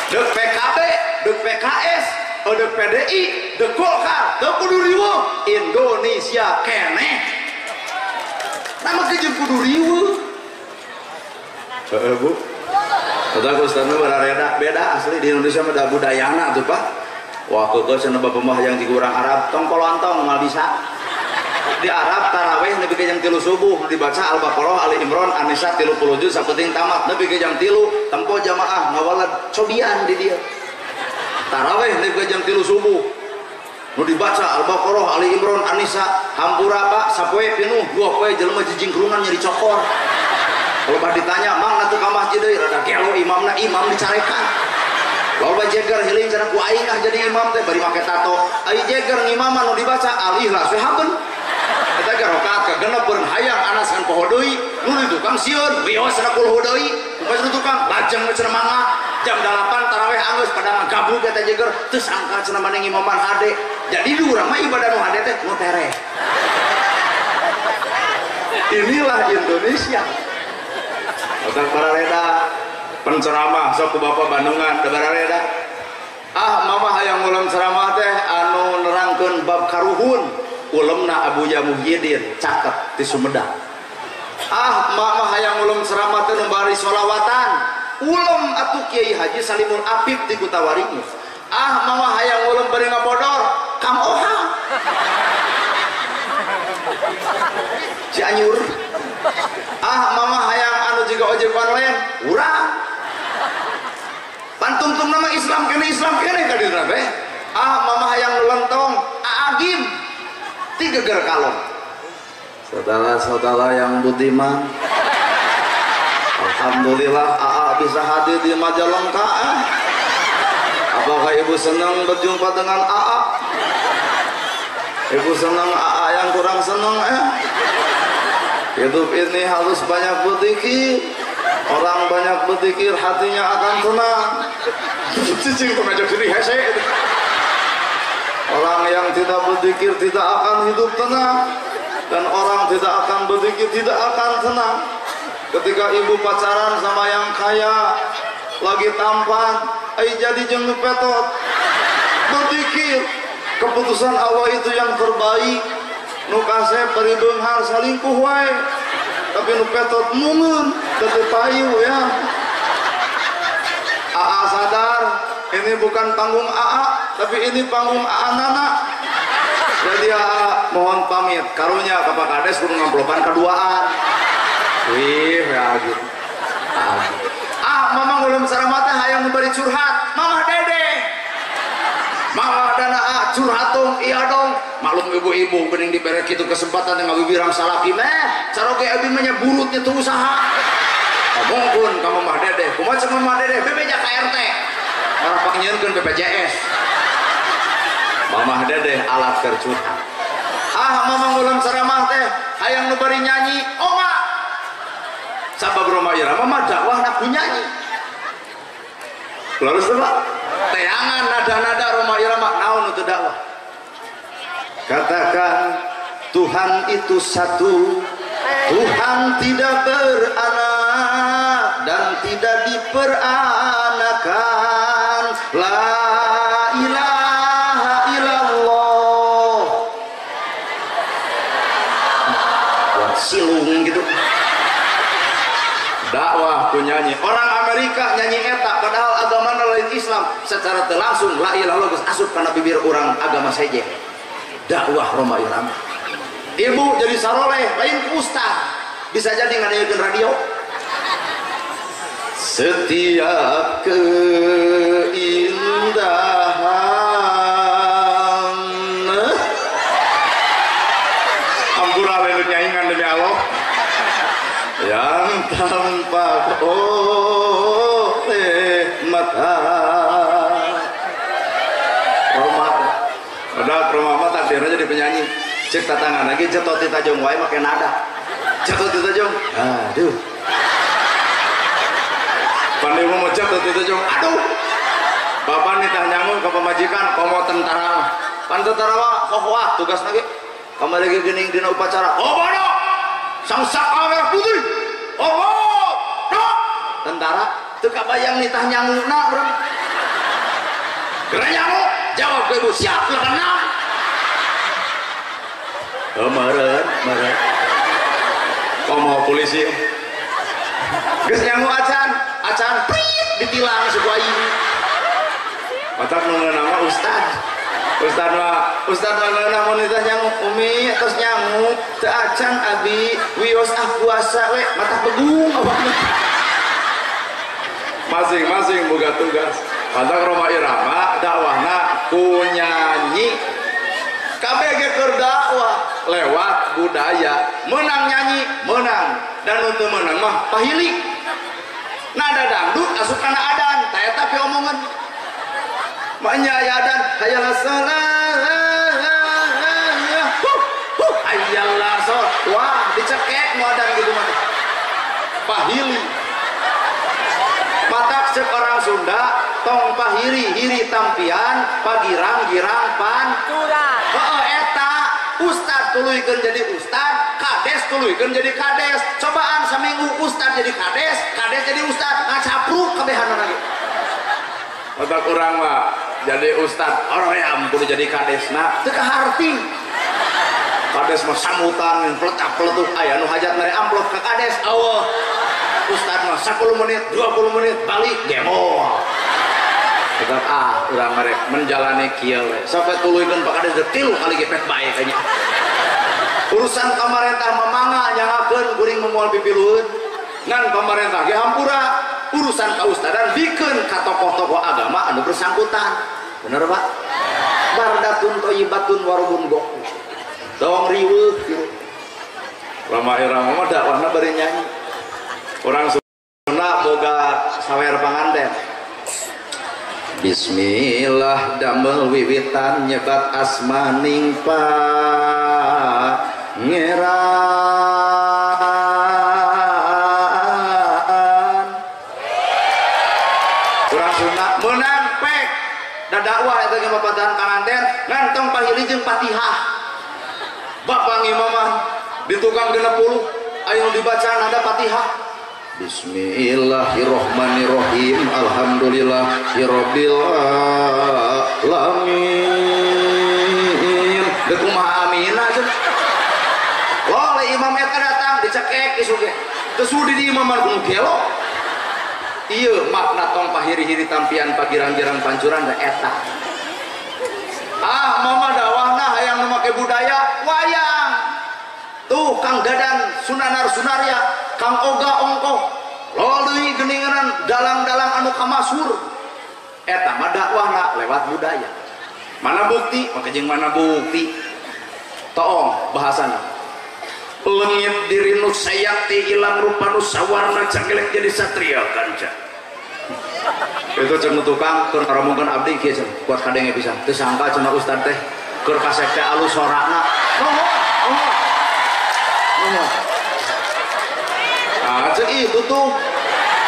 Speaker 2: dek PKB dek PKS dek PDI dek Golkar dek kudu riweuh Indonesia kene nama kejeung kudu riweuh Bu kata Ustaz beda asli di Indonesia mah ada budayana tuh Pak wah keukeun cenah bapak yang dikurang Arab tong kolontong mal bisa di Arab tarawih nepi ka jam 3 subuh dibaca Al-Baqarah Ali Imran An-Nisa 30 juz sapenting tamat nepi ka jam 3 tempo jamaah ngawalad cobian di dia tarawih nepi ka jam 3 subuh nu dibaca Al-Baqarah Ali Imran An-Nisa hampura Pak sapoe pinuh 2 poe jelema jijing kerungan nyeri cokor kalau bah ditanya mang atuh ka masjid deui rada gelo imamna imam dicarekan loba jeger heuling cenah ku aing jadi imam teh bari make tato ai jeger ngimaman nu dibaca al-ikhlas we habeun eta ge rakaat ka genep beureun hayang anaskan poho deui nu di tukang sieun wios cenah kulhu deui pas nu tukang lajeng cenah mangga jam 8 tarawih anggeus pada ngagablug eta jeger teu sangka cenah maneh ngimaman hade jadi di urang mah ibadah nu hade teh nu tereh inilah Indonesia Otak para reda penceramah sok ku bapak Bandungan da bara reda mama hayang ulam ceramah teh anu nerangkeun bab karuhun ulemna Abu Muhyiddin caket di Sumedang mama hayang ulam ceramah teh nu bari sholawatan ulem atuh Kiai Haji Salimul Apip di Kutawaringin mama hayang ulam bari ngabodor Kang Oha Cianjur mama hayang anu juga ojek online urang pantungtung nama Islam kene kadina teh mama hayang lontong aagim 3 ger kalong saudara-saudara yang budiman alhamdulillah bisa hadir di Majalengka apakah ibu senang berjumpa dengan ibu senang yang kurang senang hidup ini harus banyak berzikir orang banyak berzikir hatinya akan tenang orang yang tidak berzikir tidak akan hidup tenang dan orang tidak akan berzikir tidak akan tenang ketika ibu pacaran sama yang kaya lagi tampan jadi jeung petot berzikir keputusan Allah itu yang terbaik. Nu kasep bari beunghar salingkuh wae, tapi nu petot mungun teu payu ya. AA sadar ini bukan panggung AA, tapi ini panggung AA Nana. Jadi AA mohon pamit karunya ka Pak Kades kudu ngamplopan kaduaan. Wih ya gitu. Mamang ulun saramata hayang memberi curhat. Mamah Dede. Mamah dana curhatung iya dong. Maklum ibu-ibu bening dibere kitu kesempatan yang ngabibirang salaki meh. Saroge abi mah nya burutnya tuh usaha. Ngomongkeun ka Mamah Dede. Kumaha cek Mamah Dede? Bebeja ka RT. Orang pak nyieunkeun BPJS. Mamah Dede alat keur curhat. Mamang ulun saramah teh hayang nu bari nyanyi. Oma. Sabab Roma Irama mah dakwah nak nyanyi. Lalu setelah teangan nada-nada Roma Irama naon itu dakwah. Katakan Tuhan itu satu, Tuhan tidak beranak dan tidak diperanakan. La ilaha illallah. Wah silung gitu. Dakwah ku nyanyi. Orang Amerika nyanyi eta padahal agama lain Islam secara langsung la ilaha illallah geus asup kana bibir orang agama seje. Dakwah Roma Irama. Ibu jadi saroleh lain ku ustaz. Bisa jadi ngadiekeun radio. Setiap keindahan ampura leuweung nyaingan demi Allah yang tampak oleh mata. Roma mah takdirnya jadi penyanyi. Cek tatangan lagi cetot di tajong wae make nada. Cetot di tajong. Aduh. Pandai mau cetot di tajong. Aduh. Bapak nitah nyangun ke pemajikan komo tentara. Pan tentara mah kokoah tugas lagi. Kamari lagi geuning dina upacara. Oh bono. Sang saka merah putih. Oh, no. Tentara teu kabayang nitah nyanguna urang. Geura nyangu, jawab ke ibu siap 86. Meureun. Komo polisi. Geus nyangu acan prit ditilang suku aing. Matak nu nama ustad. Ustad mah ngeunah nitah nyangu umi terus nyangu teu acan abi wios puasa we mata begung awakna. Masing-masing boga tugas. Matak Roma Irama dakwahna ku nyanyi. Kabeh ge keur dakwah lewat budaya. Menang nyanyi, menang. Dan untuk menang mah pahilik. Nada dangdut asup kana adan, ta eta pe omongan. Maknya aya adan, hayalah salat. Hayalah salat. Wah, dicekek nu adan gitu mah. Pahili. Matak ceuk orang Sunda tong pahiri hiri tampian pagirang girang panturan. Eta ustad tuluykeun jadi ustad, kades tuluykeun jadi kades. Cobaan seminggu ustad jadi kades jadi ustad, ngacapruk kabehan lagi. Matak urang mah jadi ustad, orang kudu jadi kades. Nah, teu kaharti. Kades mah sambutan peletak-peletuk aya nu hajat mere amplop ka kades. Allah. Ustad mah 10 menit, 20 menit balik demo. Tetap urang merek menjalani kieu we. Sampai tuluykeun Pak Kades 3 kali gepet bae kayaknya. Urusan pamarentah mamanga nyangakeun kuring memoal pipilueun. Ngan pamarentah ge hampura urusan kaustadan bikeun ka tokoh-tokoh agama anu bersangkutan. Bener Pak? Bardatun thayyibatun warubun gok. Dong riweuh kieu. Roma Irama mah dakwahna bari nyanyi. Orang Sunda boga sawer panganten. Bismillah damel wiwitan nyebat asmaning Pangeran. Urang Sunda meunang pek da dakwah eta ge mapadahan panganten ngantong pahili jeung Fatihah. Bapak ngimaman di tukang 60 aya nu dibaca nada Fatihah. Bismillahirrahmanirrahim. Alhamdulillahirabbil alamin. Geus kumaha amina cenah. Lo le imam eta datang dicekek isu ge. Teu sudi di imaman kudu gelo. Ieu makna tong pahiri-hiri tampian pagirang-girang pancuran da eta. Ah mama dakwahna hayang nu make budaya wayang. Tuh Kang Gadan sunanar-sunarya, Kang Oga ongko. Loli geningan dalang-dalang anu kamasur. Eta mah dakwahna lewat budaya. Mana bukti? Maka jeung mana bukti? Toong bahasana. Lengit diri nu sayati ilang rupa nu sawarna cagelek jadi satria kanca. Itu cenah tukang keur ngaramukeun abdi kieu cenah kuat kadenge pisan. Teu sangka cenah ustad teh keur kasek teh alus sorakna. Ah cek itu tuh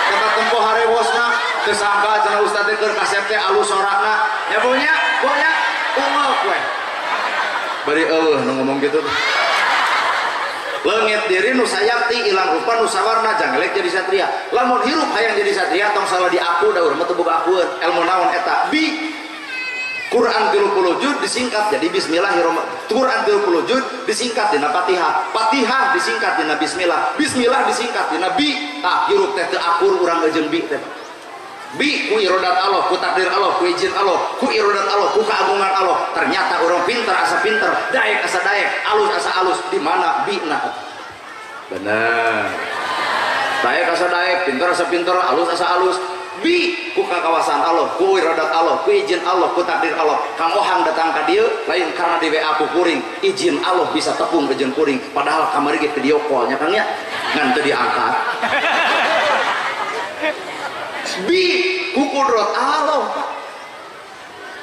Speaker 2: kata tempoh harewosna teu sangka cenah ustad teh keur kasek teh alus sorakna. Ya punya ungeuh we. Bari nu ngomong gitu. Leungit diri nu sayakti ilang rupa nu sawarna jangelek jadi satria. Lamun hirup hayang jadi satria tong salah diaku da urang mah teu boga akueun. Ilmu naon eta? Bi Quran 30 juz disingkat jadi bismillahirrahmanirrahim. Quran 30 juz disingkat dina Fatihah. Fatihah disingkat dina bismillah. Bismillah disingkat dina bi. Tah hirup teh teu akur urang eujeun bi teh. Bi ku irodat Allah, ku takdir Allah, ku izin Allah, ku irodat Allah, ku keagungan Allah. Ternyata orang pinter asa pinter, daek asa daek, alus asa alus. Di mana bina? Benar. Daek asa daek, pinter asa pinter, alus asa alus. Bi ku kawasan Allah, ku irodat Allah, ku izin Allah, ku takdir Allah. Kang Ohang datang ka dieu lain karena di WA ku kuring, izin Allah bisa tepung jeung kuring. Padahal kamari ge video call nya Kang nya ngan teu diangkat. Bi ku kudrat Allah.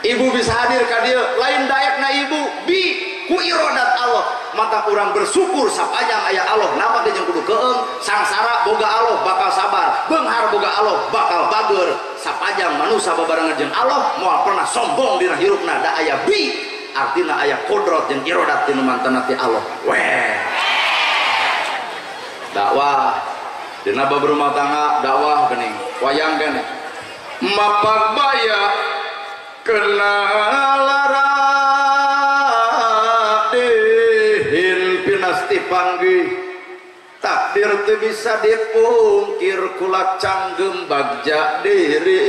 Speaker 2: Ibu bisa hadir ka dieu lain daekna ibu bi ku irodat Allah. Mata urang bersyukur sapanjang aya Allah napa teh jeung kudu keung sangsara boga Allah bakal sabar beunghar boga Allah bakal bager sapanjang manusia babarengan jeung Allah moal pernah sombong dina hirupna da aya bi artina aya kodrat jeung irodat tinu mantena ti Allah. Weh dakwah dina berumah tangga dakwah geuning wayang geuning mapak baya kena lara dehin pinasti panggih takdir teu bisa dipungkir kulak canggem bagja diri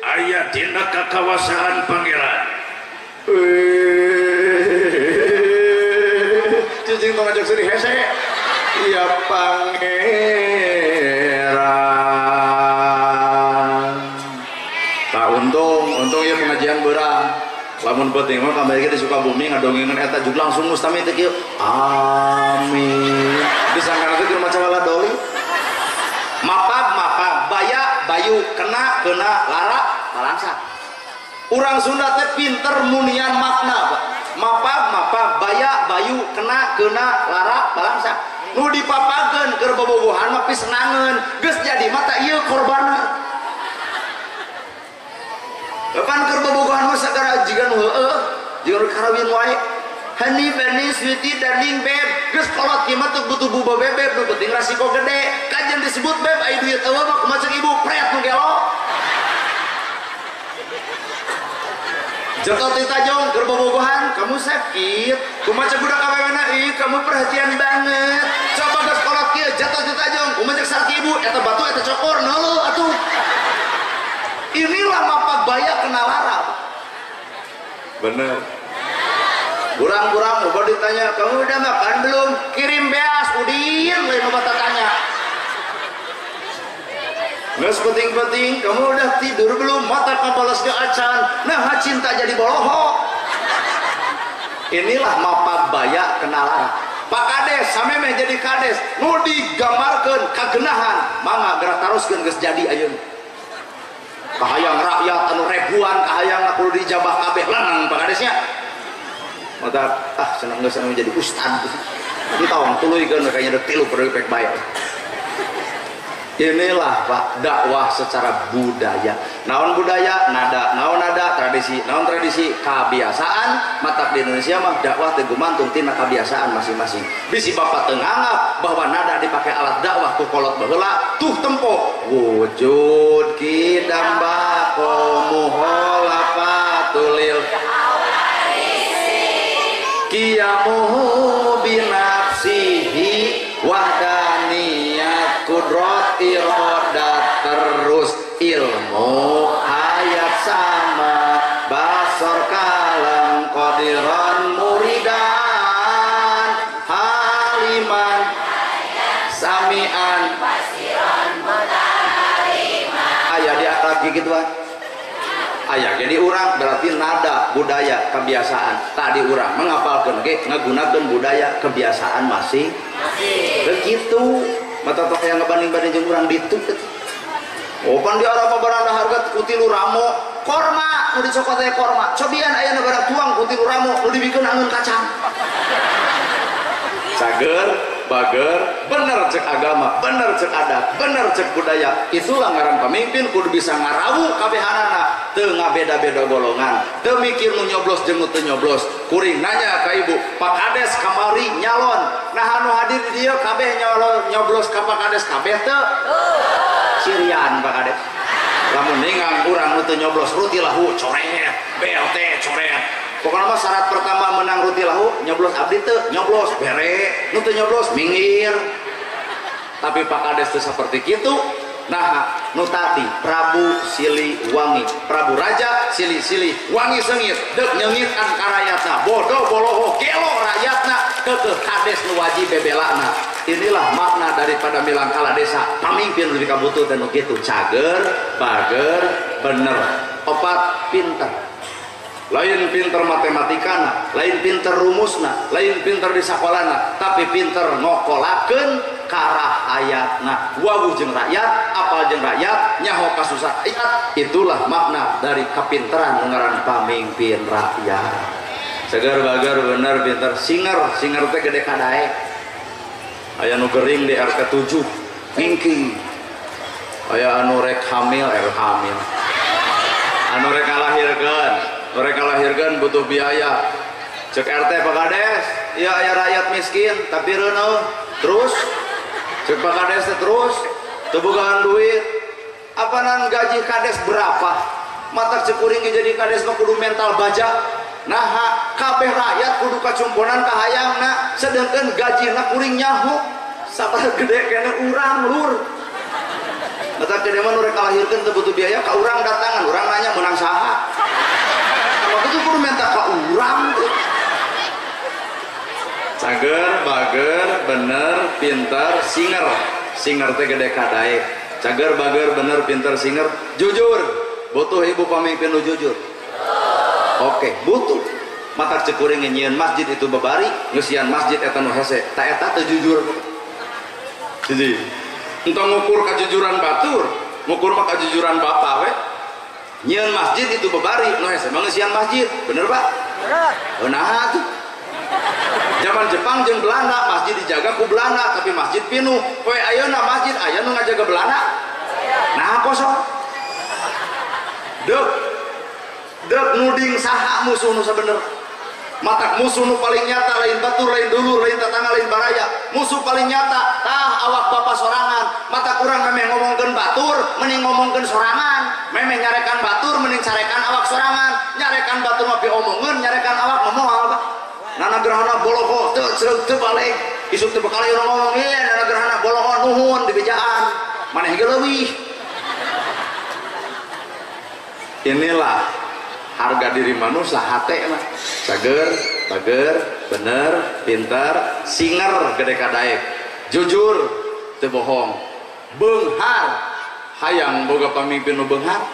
Speaker 2: aya dina kakawasaan pangeran cicing tong ngajak sedih hese ya pangeran. Tak untung ya pengajian berang. Lamun penting mah kamari di Sukabumi ngadongengan eta juga langsung mustami teh kieu. Amin. Disangkana teh keur maca wala doli. Mapag baya bayu kena lara balangsa. Urang Sunda teh pinter munian makna, Pak. Mapag baya bayu kena lara balangsa. Nu dipapageun keur bobogohan mah pisenangeun geus jadi mata ieu korbanna. Kapan keur bobogohan mah sagara jigan heueuh jeung karawin wae. Honey bunny sweetie darling babe geus kolot kieu mah teu butuh buba bebeb nu penting rasiko gede. Kajen disebut beb aya duit eueuh mah kumaha ceuk ibu pret nu gelo. Jatuh tita jong keur bobogohan kamu sakit kumaha ceuk budak awewena ih kamu perhatian banget coba geus kolot kieu jatuh tita jong kumaha ceuk sarki ibu eta batu eta cokor neuleuh atuh. Inilah mapak baya kena lara. Bener. Kurang-kurang mau ditanya kamu udah makan belum kirim beas udin lain obat tanya. Nggak penting-penting kamu udah tidur belum mata kabalas ke acan nah cinta jadi boloho. Inilah mapak baya kena lara. Pak Kades sameme jadi kades nu digambarkeun kagenahan mangga gerak taruskeun geus jadi ayeuna. Kahayang rakyat anu ribuan kahayang kudu dijabah kabeh lanang Pak Kadesnya. Mata senang geus anu jadi ustad. Entong tuluykeun kayaknya detilu perpek bae. Inilah Pak dakwah secara budaya. Naon budaya? Nada. Naon nada? Tradisi. Naon tradisi? Kebiasaan. Matak di Indonesia mah dakwah teu gumantung tina kebiasaan masing-masing. Bisi bapak teu nganggap bahwa nada dipakai alat dakwah ku kolot baheula tuh tempo wujud kidamba komuhola patulil qiyamuhu binafsihi wahdaniyat kudrat iradat terus ilmu hayat sama basar kalam qadiran muridan haliman samian ayah di lagi gituan ayah jadi orang berarti nada budaya kebiasaan tadi orang mengapalkan ngagunakan budaya kebiasaan masih begitu mata tok yang ngebanding-banding jeung urang ditu opan di arah baranda harga kutilu ramo korma nu dicokot teh korma cobian aya nu barang tuang kutilu ramo nu dibikeun angeun kacang cager bager bener cek agama bener cek adat bener cek budaya itulah ngaran pamimpin kudu bisa ngarawu kabehanana teu ngabeda-beda golongan teu mikir nu nyoblos jeung nu teu nyoblos kuring nanya ka ibu Pak Kades kamari nyalon nah anu hadir di dieu kabeh nyoblos ka Pak Kades kabeh teu sirian Pak Kades lamun ningang urang nu teu nyoblos ruti lahu coret BLT coret pokoknya syarat pertama menang ruti lahu nyoblos abdi teu nyoblos bere nu teu nyoblos minggir tapi Pak Kades teu seperti kitu nah nu tadi Prabu Siliwangi Prabu Raja Sili-sili wangi sengit deuk nyeungitkan ka rakyatna bodoh boloho gelo rakyatna keukeuh Kades nu wajib bebelana inilah makna daripada milang kala desa pamimpin lebih kabutuh dan begitu cager bager bener opat pinter lain pinter matematikana lain pinter rumusna lain pinter di sakolana tapi pinter ngokolakeun karah ayatna wabuh jeung rakyat apal jeung rakyat nyaho kasusah rakyat itulah makna dari kapinteran ngaran pamimpin rakyat segar bagar bener pinter singer teh gede kadae aya nu gering di RT 7 ngingking aya anu rek hamil anu rek ngalahirkeun mereka lahirkan butuh biaya cek RT Pak Kades ya aya rakyat miskin tapi reuneuh terus cek Pak Kades terus teu bogaan duit apanan gaji Kades berapa mata cekuring jadi Kades mah kudu mental baja nah kabeh rakyat kudu kacumponan ka hayangna sedengkeun gajina kuring nyaho sabar gede kene urang lur mata kene mah nu rek kalahirkeun teu butuh biaya ka urang datangan urang nanya menang saha itu kudu minta ke urang cager bager bener pinter singer teh gede kadae cager bager bener pinter singer jujur butuh ibu pamimpin nu jujur oke butuh mata cekuring nyieun masjid itu babari ngeusian masjid eta nu hese ta eta teu jujur jadi entong ngukur kajujuran batur ngukur mah kajujuran bapa we nyian masjid itu bebari no hese mangeusian masjid bener Pak bener nah tuh zaman Jepang jeung Belanda masjid dijaga ku Belanda tapi masjid pinuh poe ayeuna masjid aya nu ngajaga Belanda nah kosong deuk nuding saha musuh nu sabener matak musuh nu paling nyata lain batur lain dulur lain tetangga lain baraya musuh paling nyata tah awak bapak sorangan mata kurang memeh ngomongkeun batur mending ngomongkeun sorangan memeh nyarekan batur mending carekan awak sorangan nyarekan batur mah omongeun nyarekan awak ngomong apa nana gerhana boloho teu balik isuk teu bakal ngomong nana gerhana boloho nuhun di bejaan maneh ge leuwih inilah harga diri manusia hate mah cager bager bener pintar singer gede kadae jujur teu bohong beunghar hayang boga pamimpin nu beunghar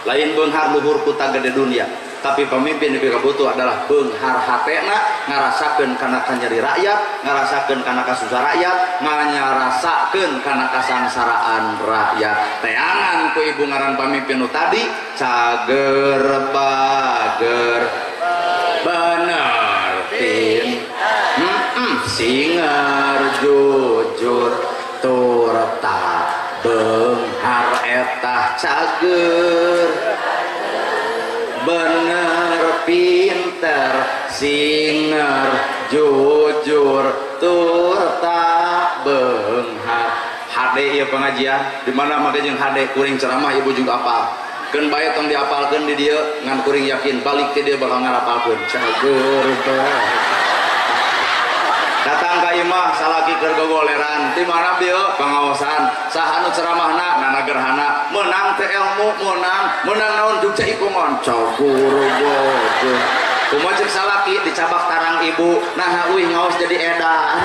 Speaker 2: lain beunghar luhur kuta gede dunia tapi pemimpin nu butuh adalah beunghar hatena ngarasakeun kana kanyeri rakyat ngarasakeun kana kasusah rakyat ngarasakeun kana kasangsaraan rakyat teangan ku ibu ngaran pamimpin nu tadi cager bager bener singer jujur turta beunghar etah cager bener pinter singer jujur turta beunghar hade ieu pengajian di mana make jeung hade kuring ceramah ibu juga apa keun bae tong diapalkeun di dieu ngan kuring yakin balik ti dieu bakal ngarapalkeun cager datang ka imah salaki keur gogoleran di mana dieu pangaosan saha nu ceramahna nana gerhana menang teh ilmu menang naon jugja ikungon cager kumaha ceuk salaki dicabak tarang ibu nah uih ngaos jadi edan.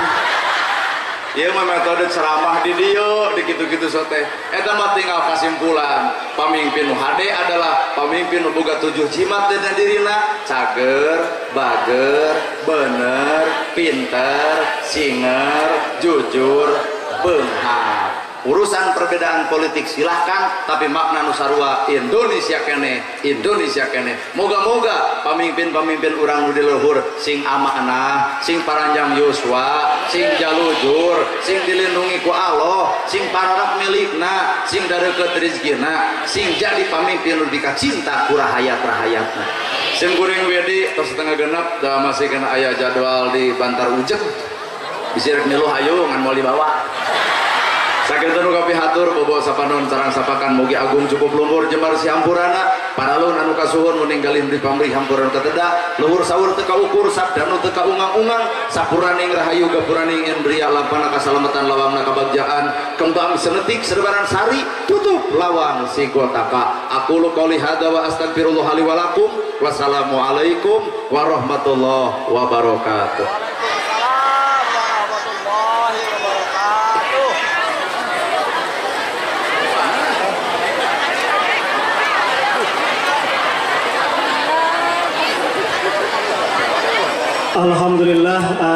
Speaker 2: Ieu mah metode ceramah di dieu di kitu-kitu sote. Eta mah tinggal kasimpulan. Pamimpin nu hade adalah pamimpin nu boga 7 jimat dina dirina, cager, bager, bener, pinter, singer, jujur, beunghar. Urusan perbedaan politik silahkan, tapi makna nu sarua Indonesia kene, moga-moga pamimpin-pamimpin urang nu di leuhur sing amanah, sing paranjang yuswa, sing jalujur, sing dilindungi ku Allah, sing pararak milikna, sing dareukeut rezekina, sing jadi pamimpin nu dikacinta ku rahayat-rahayatna. Sing kuring wedi tos setengah genep da masih kena aya jadwal di Bantar Ujeg. Bisi rek miluh hayu ngan moal dibawa. Sakitu nu kapihatur bobo sapanon sareng sapakan mugi agung cukup lumpur jembar si hampurana paralun anu kasuhun meninggalin di pamrih hampuran kateda luhur sahur teu kaukur sabda nu teu kaungang-ungang sapuraning rahayu gapuraning indria lampana kasalamatan lawangna kabagjaan kembang senetik serbaran sari tutup lawang si gotaka aqulu qouli hadza wa astagfirullah li wa lakum wassalamualaikum warahmatullahi wabarakatuh.
Speaker 1: Alhamdulillah.